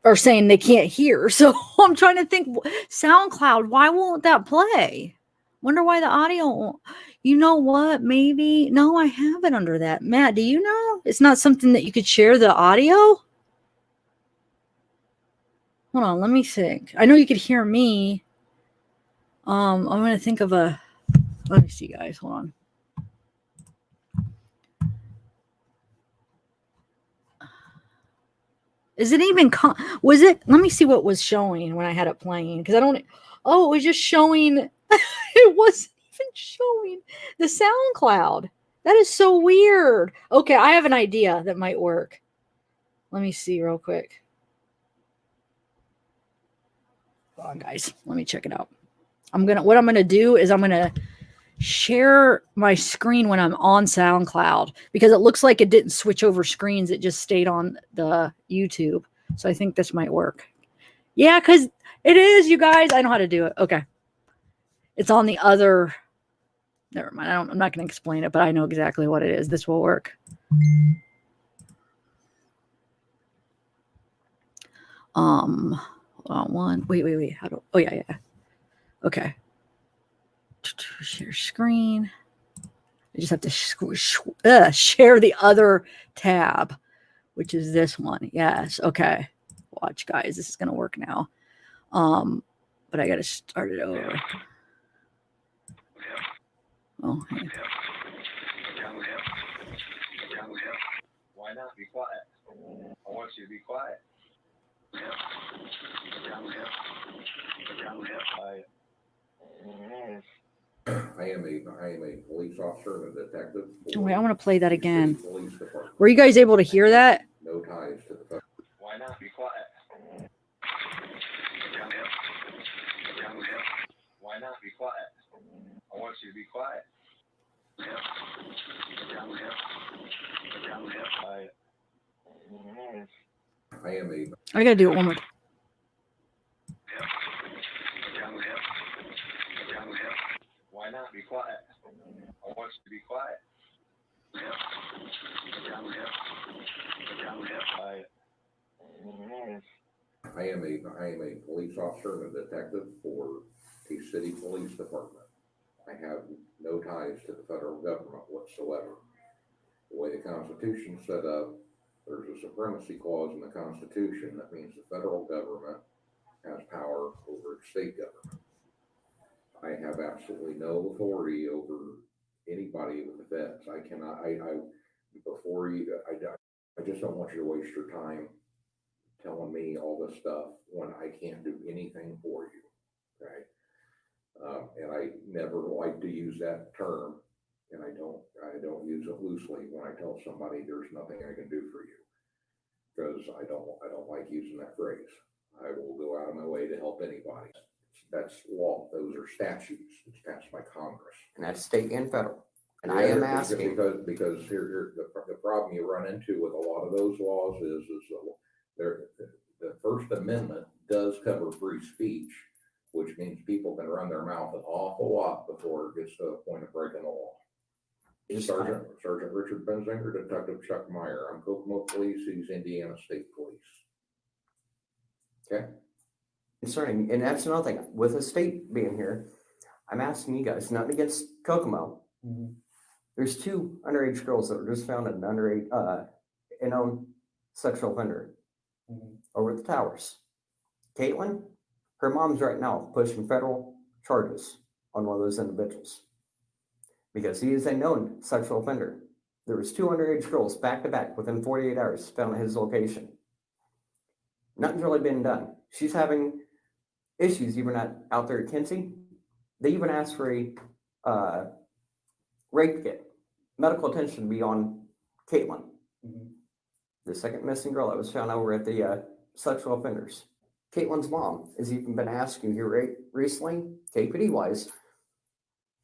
A: are saying they can't hear. So I'm trying to think, SoundCloud, why won't that play? Wonder why the audio won't. You know what? Maybe. No, I have it under that. Matt, do you know? It's not something that you could share the audio? Hold on, let me think. I know you could hear me. I'm going to think of a. Let me see, guys. Hold on. Is it even was it? Let me see what was showing when I had it playing, because I don't. Oh, it was just showing. It wasn't even showing the SoundCloud. That is so weird. Okay, I have an idea that might work. Let me see real quick. Hold on, guys. Let me check it out. What I'm gonna do is I'm gonna share my screen when I'm on SoundCloud, because it looks like it didn't switch over screens. It just stayed on the YouTube. So I think this might work. Yeah, because it is, you guys. I know how to do it. Okay. It's on the other. Never mind. I'm not going to explain it, but I know exactly what it is. This will work. Hold on one. Wait. How do? Oh yeah. Okay. Share screen. I just have to share the other tab, which is this one. Yes. Okay. Watch, guys. This is gonna work now. But I gotta start it over. Oh. Hey.
D: Why not? Be quiet. I want you to be quiet.
E: I am a police officer and a detective.
A: Oh, wait, I want to play that again. Were you guys able to hear that?
E: No ties to the federal.
D: Why not? Be quiet. Why not? Be quiet. I want you to be quiet.
A: I gotta do it one more time.
D: Why not? Be quiet. I want you to be quiet.
E: I am a police officer and a detective for a city police department. I have no ties to the federal government whatsoever. The way the Constitution's set up, there's a supremacy clause in the Constitution that means the federal government has power over the state government. I have absolutely no authority over anybody with the feds. I cannot. Before you, I just don't want you to waste your time telling me all this stuff when I can't do anything for you. Okay. And I never like to use that term, and I don't use it loosely when I tell somebody there's nothing I can do for you, because I don't like using that phrase. I will go out of my way to help anybody. That's law. Those are statutes. It's passed by Congress,
F: and that's state and federal. And
E: yeah,
F: I am asking,
E: because here the problem you run into with a lot of those laws is the First Amendment does cover free speech, which means people can run their mouth an awful lot before it gets to a point of breaking the law. Sergeant Richard Benzinger, Detective Chuck Meyer. I'm Kokomo Police. He's Indiana State Police. Okay.
F: concerning, and that's another thing, with the state being here, I'm asking you guys, nothing against Kokomo. There's 2 underage girls that were just found in an underage, known sexual offender over at the towers. Caitlin, her mom's right now pushing federal charges on one of those individuals because he is a known sexual offender. There was 2 underage girls back to back within 48 hours found at his location. Nothing's really been done. She's having issues even out there at Kinsey. They even asked for a rape kit, medical attention to be on Caitlin. the second missing girl that was found over at the sexual offenders. Caitlin's mom has even been asking here recently, KPD wise,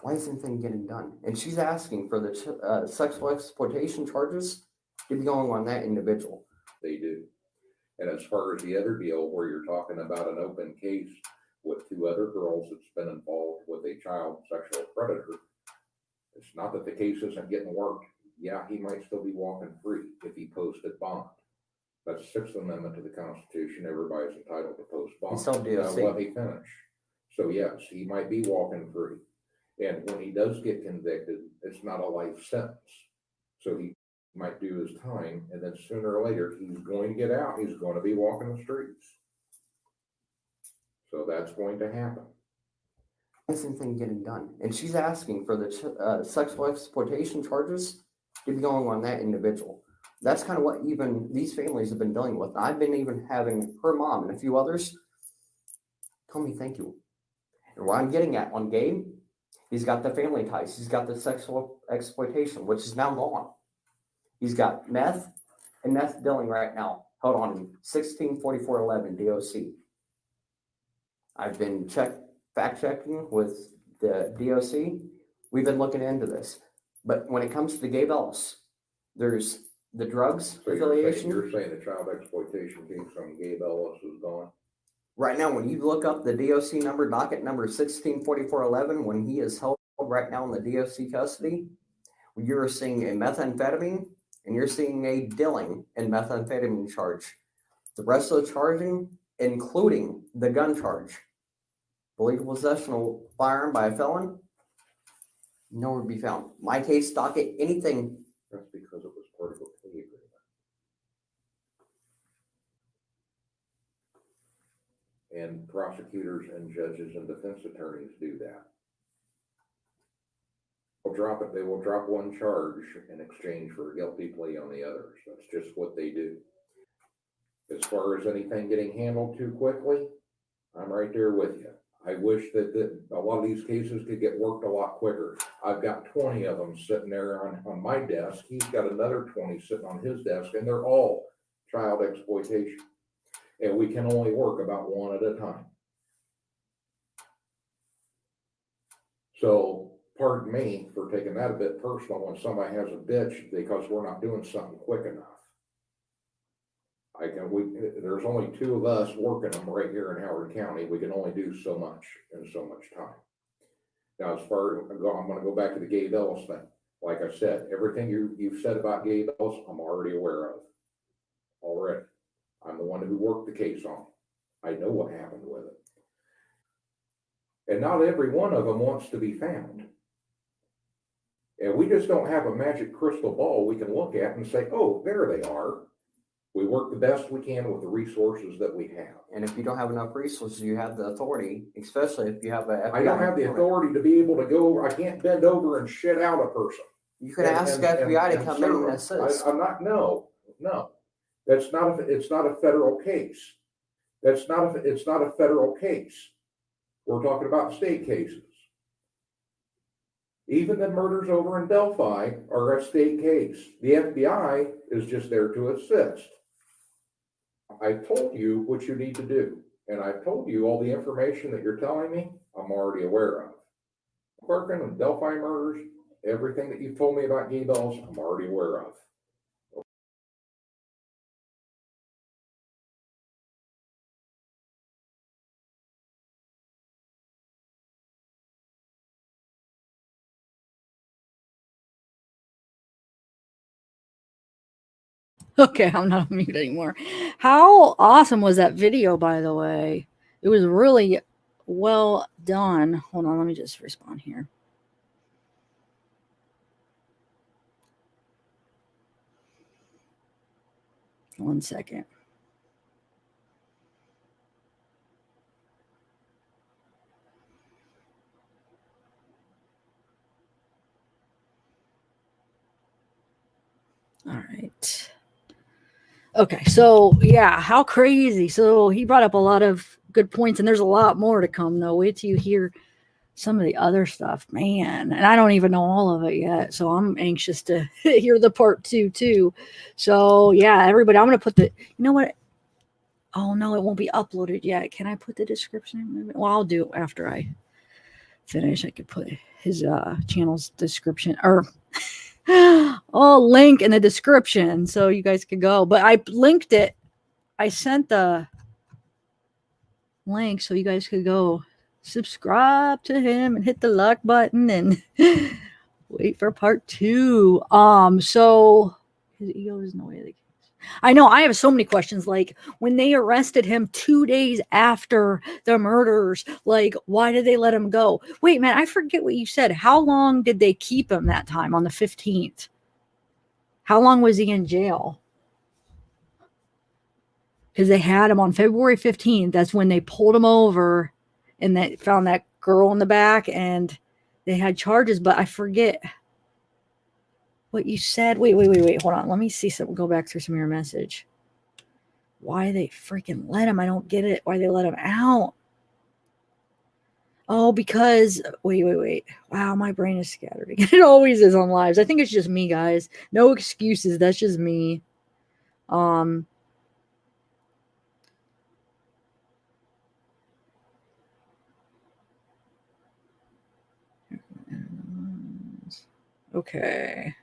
F: why isn't anything getting done? And she's asking for the sexual exploitation charges to be going on that individual.
E: They do. And as far as the other deal where you're talking about an open case with 2 other girls that's been involved with a child sexual predator, it's not that the case isn't getting worked. Yeah, he might still be walking free if he posted bond. That's 6th Amendment to the Constitution. Everybody's entitled to post bond.
F: He's still
E: Now,
F: DOC.
E: let me finish. So yes, he might be walking free. And when he does get convicted, it's not a life sentence. So he might do his time, and then sooner or later, he's going to get out. He's going to be walking the streets. So that's going to happen.
F: Why isn't anything getting done? And she's asking for the sexual exploitation charges to be going on that individual. That's kind of what even these families have been dealing with. I've been even having her mom and a few others tell me thank you. And what I'm getting at on Gabe, he's got the family ties. He's got the sexual exploitation, which is now gone. He's got meth and meth dealing right now. Hold on, 164411 DOC. I've been fact checking with the DOC. We've been looking into this. But when it comes to Gabe Ellis, there's the drugs
E: So
F: affiliation.
E: you're saying the child exploitation case on Gabe Ellis is gone?
F: Right now, when you look up the DOC number, docket number 164411, when he is held right now in the DOC custody, you're seeing a methamphetamine and you're seeing a dealing in methamphetamine charge. The rest of the charging, including the gun charge, illegal possession of firearm by a felon, nowhere to be found. My case docket, anything.
E: That's because it was part of a plea agreement. And prosecutors and judges and defense attorneys do that. They will drop one charge in exchange for a guilty plea on the others. That's just what they do. As far as anything getting handled too quickly, I'm right there with you. I wish that a lot of these cases could get worked a lot quicker. I've got 20 of them sitting there on my desk. He's got another 20 sitting on his desk, and they're all child exploitation. And we can only work about one at a time. So pardon me for taking that a bit personal when somebody has a bitch because we're not doing something quick enough. There's only 2 of us working them right here in Howard County. We can only do so much in so much time. Now, I'm going to go back to the Gabe Ellis thing. Like I said, everything you've said about Gabe Ellis, I'm already aware of. Already. I'm the one who worked the case on it. I know what happened with it. And not every one of them wants to be found. And we just don't have a magic crystal ball we can look at and say, oh, there they are. We work the best we can with the resources that we have.
F: And if you don't have enough resources, you have the authority, especially if you have a FBI.
E: I don't have the authority to be able to go, I can't bend over and shit out a person.
F: You could ask FBI to come in and assist.
E: No. It's not a federal case. It's not a federal case. We're talking about state cases. Even the murders over in Delphi are a state case. The FBI is just there to assist. I've told you what you need to do, and I've told you all the information that you're telling me, I'm already aware of. Working on Delphi murders, everything that you've told me about Gabe Ellis, I'm already aware of.
A: Okay, I'm not on mute anymore. How awesome was that video, by the way? It was really well done. Hold on, let me just respond here. One second. All right. Okay, so yeah, how crazy. So he brought up a lot of good points, and there's a lot more to come, though. Wait till you hear some of the other stuff, man. And I don't even know all of it yet. So I'm anxious to hear the part 2 too. So yeah, everybody, I'm going to put you know what? Oh no, it won't be uploaded yet. Can I put the description in? Well, I'll do it after I finish. I could put his channel's description or link in the description so you guys could go. But I linked it. I sent the link so you guys could go subscribe to him and hit the like button and wait for part 2. So his ego is in the way of the case. I know I have so many questions, like when they arrested him 2 days after the murders, like why did they let him go? Wait, man, I forget what you said. How long did they keep him that time on the 15th? How long was he in jail? Because they had him on February 15th. That's when they pulled him over and they found that girl in the back and they had charges, but I forget what you said. Wait. Hold on. Let me see something. Go back through some of your message. Why they freaking let him? I don't get it. Why they let him out? Oh, because wait. Wow, my brain is scattered again. It always is on lives. I think it's just me, guys. No excuses. That's just me. Okay.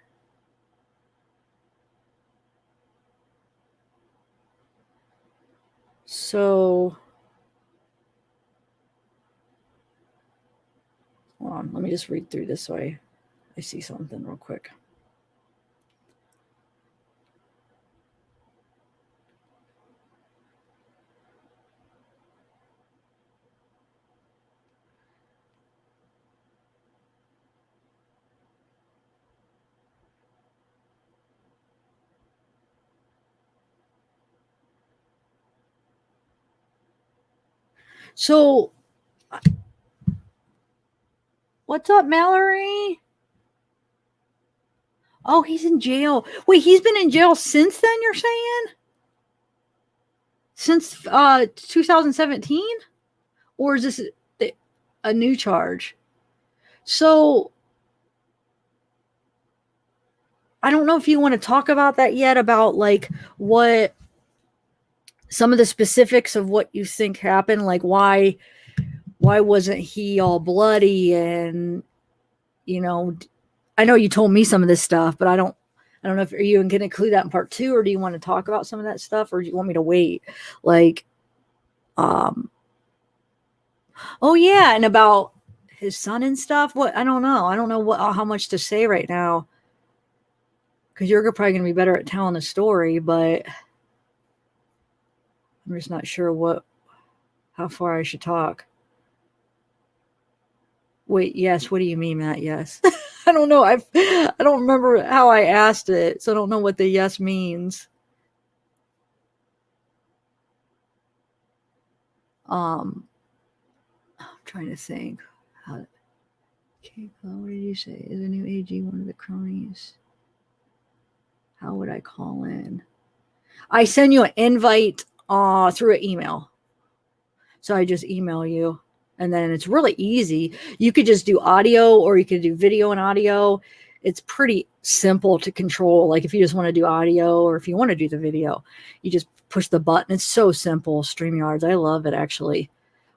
A: So, hold on. Let me just read through this so I see something real quick. So, what's up, Mallory? Oh, he's in jail. Wait, he's been in jail since then, you're saying? Since 2017? Or is this a new charge? So, I don't know if you want to talk about that yet, about like what some of the specifics of what you think happened, like why wasn't he all bloody? And you know, I know you told me some of this stuff, but I don't know if you going to include that in part 2, or do you want to talk about some of that stuff, or do you want me to wait? Like, oh yeah, and about his son and stuff. What, I don't know what how much to say right now, because you're probably going to be better at telling the story, but I'm just not sure how far I should talk. Wait, yes. What do you mean, Matt? Yes. I don't know. I don't remember how I asked it, so I don't know what the yes means. I'm trying to think. Okay, what did you say? Is a new AG one of the cronies? How would I call in? I send you an invite through an email. So I just email you, and then it's really easy. You could just do audio, or you could do video and audio. It's pretty simple to control. Like if you just want to do audio, or if you want to do the video, you just push the button. It's so simple. StreamYards. I love it, actually.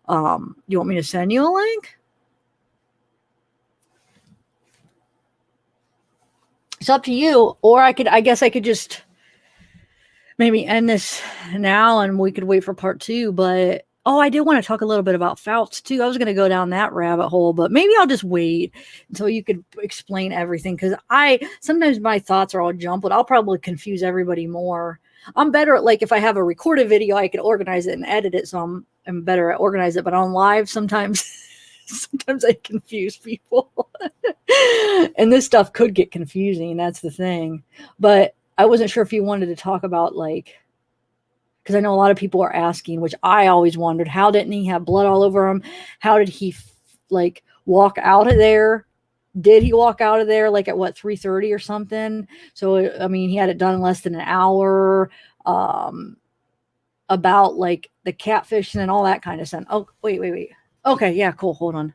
A: You want me to send you a link? It's up to you. Or I guess I could just maybe end this now and we could wait for part 2. But I did want to talk a little bit about Fouts too. I was going to go down that rabbit hole, but maybe I'll just wait until you could explain everything, because sometimes my thoughts are all jumbled. I'll probably confuse everybody more. I'm better at, like, if I have a recorded video, I can organize it and edit it, so I'm better at organize it. But on live, sometimes I confuse people. And this stuff could get confusing. That's the thing. But I wasn't sure if you wanted to talk about, like, because I know a lot of people are asking, which I always wondered, how didn't he have blood all over him? How did he walk out of there? Did he walk out of there like at 3:30 or something? So, I mean, he had it done in less than an hour. About like the catfishing and all that kind of stuff. Oh, wait. Okay, yeah, cool. Hold on.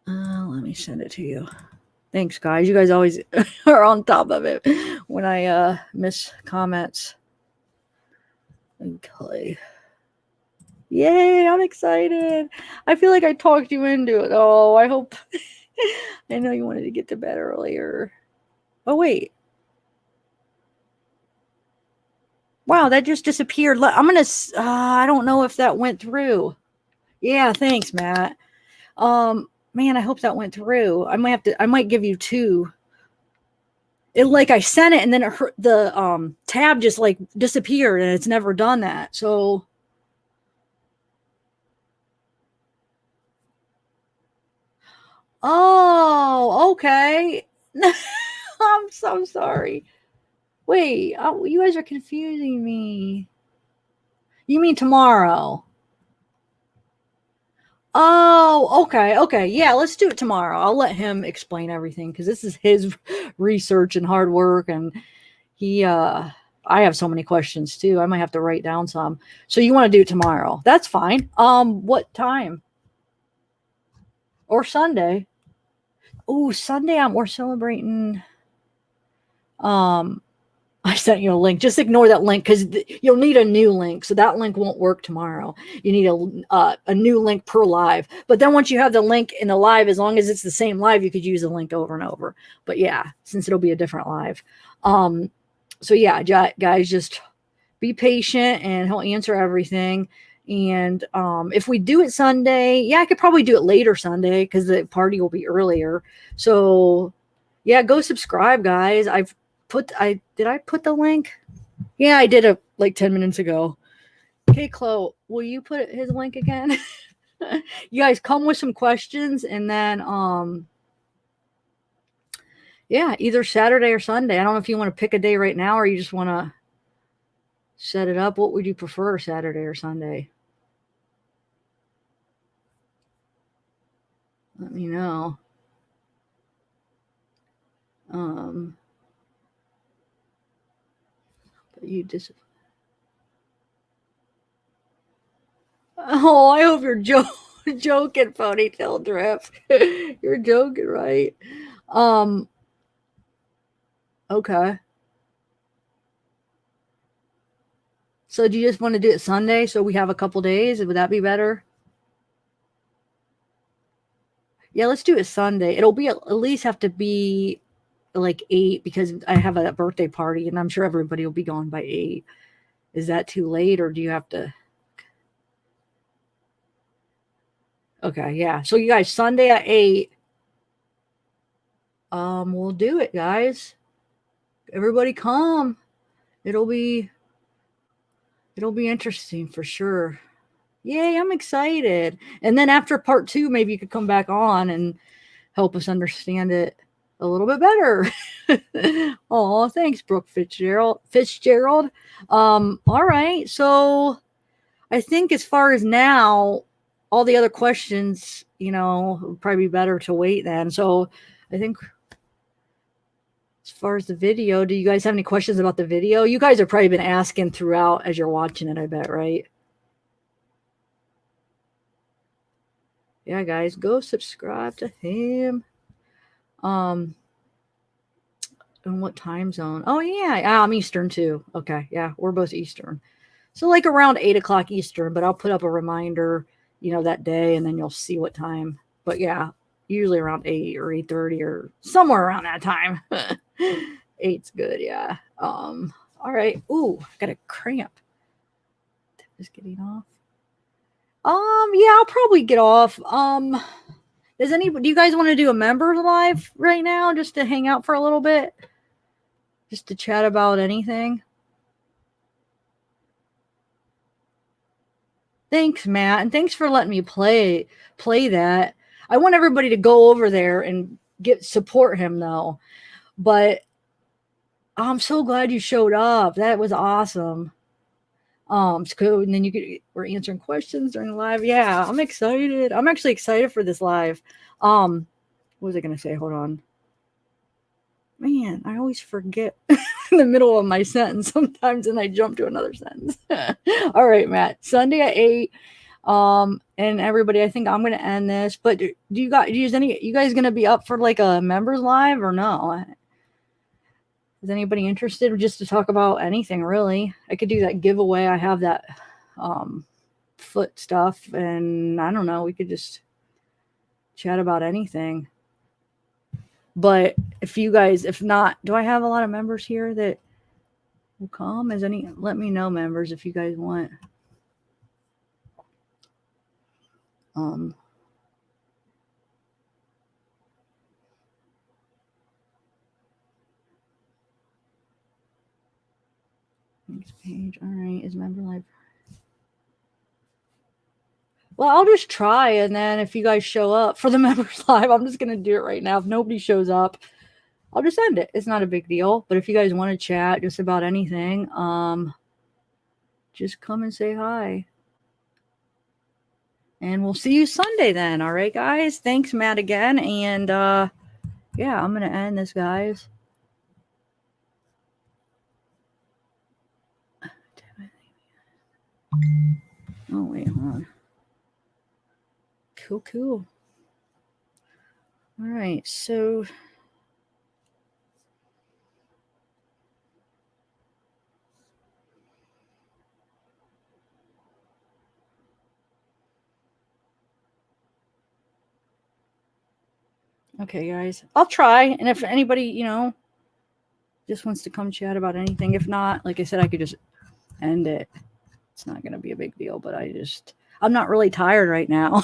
A: Let me send it to you. Thanks, guys. You guys always are on top of it when I miss comments. Okay. Yay, I'm excited. I feel like I talked you into it. Oh, I hope. I know you wanted to get to bed earlier. Oh, wait. Wow, that just disappeared. I'm going to, I don't know if that went through. Yeah, thanks, Matt. Man, I hope that went through. I might give you two. It like I sent it and then the tab just like disappeared and it's never done that. So oh, okay. I'm so sorry. Wait, you guys are confusing me. You mean tomorrow? Oh, okay, okay. Yeah, let's do it tomorrow. I'll let him explain everything because this is his research and hard work, and I have so many questions too. I might have to write down some. So you want to do it tomorrow? That's fine. What time? Or Sunday? Oh, Sunday we're celebrating. I sent you a link. Just ignore that link because you'll need a new link. So that link won't work tomorrow. You need a new link per live. But then once you have the link in the live, as long as it's the same live, you could use the link over and over. But yeah, since it'll be a different live. So yeah, guys, just be patient and he'll answer everything. And if we do it Sunday, yeah, I could probably do it later Sunday because the party will be earlier. So yeah, go subscribe, guys. Did I put the link? Yeah, I did it like 10 minutes ago. Okay, Chloe, will you put his link again? You guys come with some questions and then yeah, either Saturday or Sunday. I don't know if you want to pick a day right now or you just want to set it up. What would you prefer, Saturday or Sunday? Let me know. But you just. Oh, I hope you're joking, ponytail drip. You're joking, right? Okay. So do you just want to do it Sunday so we have a couple days? Would that be better? Yeah, let's do it Sunday. It'll be at least have to be like 8 because I have a birthday party and I'm sure everybody will be gone by 8. Is that too late or do you have to? Okay, yeah. So you guys, Sunday at 8. We'll do it, guys. Everybody come. It'll be interesting for sure. Yay, I'm excited. And then after part 2, maybe you could come back on and help us understand it a little bit better. Oh, thanks, Brooke Fitzgerald. All right. So I think as far as now, all the other questions, would probably be better to wait then. So I think as far as the video, do you guys have any questions about the video? You guys have probably been asking throughout as you're watching it, I bet, right? Yeah, guys, go subscribe to him. And what time zone? Oh, yeah, I'm Eastern too. Okay, yeah, we're both Eastern. So like around 8 o'clock Eastern, but I'll put up a reminder, that day, and then you'll see what time. But yeah, usually around 8 or 8:30 or somewhere around that time. 8's good, yeah. All right. Ooh, I got a cramp. Just getting off. Yeah, I'll probably get off. Do you guys want to do a members live right now just to hang out for a little bit? Just to chat about anything? Thanks, Matt, and thanks for letting me play that. I want everybody to go over there and support him though. But I'm so glad you showed up. That was awesome. So, and then we're answering questions during the live. Yeah, I'm excited. I'm actually excited for this live. What was I gonna say? Hold on. Man, I always forget in the middle of my sentence sometimes and I jump to another sentence. All right, Matt. Sunday at 8. And everybody, I think I'm gonna end this. But do you guys gonna be up for like a members live or no? Is anybody interested just to talk about anything really? I could do that giveaway. I have that foot stuff, and I don't know, we could just chat about anything. But if not, do I have a lot of members here that will come? Let me know, members, if you guys want. Next page. All right, is member live? Well, I'll just try, and then if you guys show up for the members live, I'm just gonna do it right now. If nobody shows up, I'll just end it. It's not a big deal. But if you guys want to chat just about anything, just come and say hi. And we'll see you Sunday then. All right, guys. Thanks, Matt, again. And yeah, I'm gonna end this, guys. Oh wait, hold on. Cool. All right, so okay, guys, I'll try. And if anybody, just wants to come chat about anything, if not, like I said, I could just end it. It's not going to be a big deal, but I'm not really tired right now.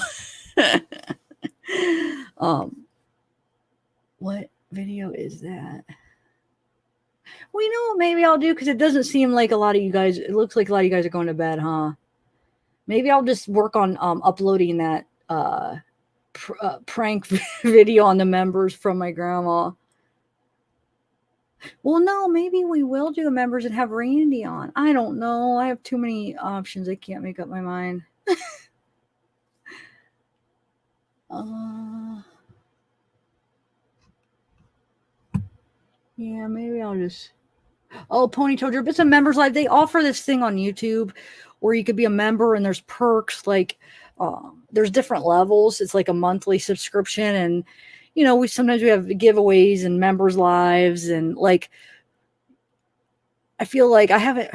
A: What video is that? Well, maybe I'll do, because it doesn't seem like a lot of you guys, it looks like a lot of you guys are going to bed, huh? Maybe I'll just work on uploading that prank video on the members from my grandma. Well, no, maybe we will do the members and have Randy on. I don't know. I have too many options. I can't make up my mind. Yeah, maybe I'll just... Oh, Ponytail Drip. It's a members live. They offer this thing on YouTube where you could be a member and there's perks. Like, there's different levels. It's like a monthly subscription. And, sometimes we have giveaways and members lives. And like, I feel like I haven't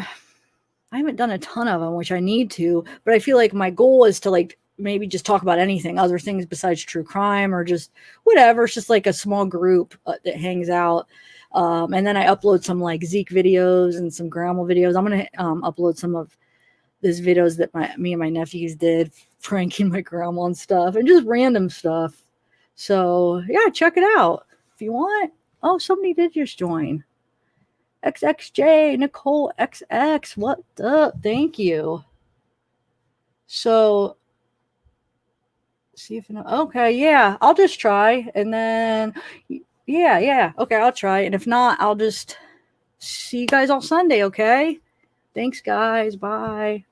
A: done a ton of them, which I need to, but I feel like my goal is to like maybe just talk about anything, other things besides true crime or just whatever. It's just like a small group that hangs out. And then I upload some like Zeke videos and some grandma videos. I'm going to upload some of these videos that me and my nephews did, pranking my grandma and stuff, and just random stuff. So yeah, check it out if you want. Oh, somebody did just join. XXJ, Nicole XX, what up? Thank you. So, see if, okay, yeah, I'll just try. And then, yeah, okay, I'll try. And if not, I'll just see you guys on Sunday, okay? Thanks, guys. Bye.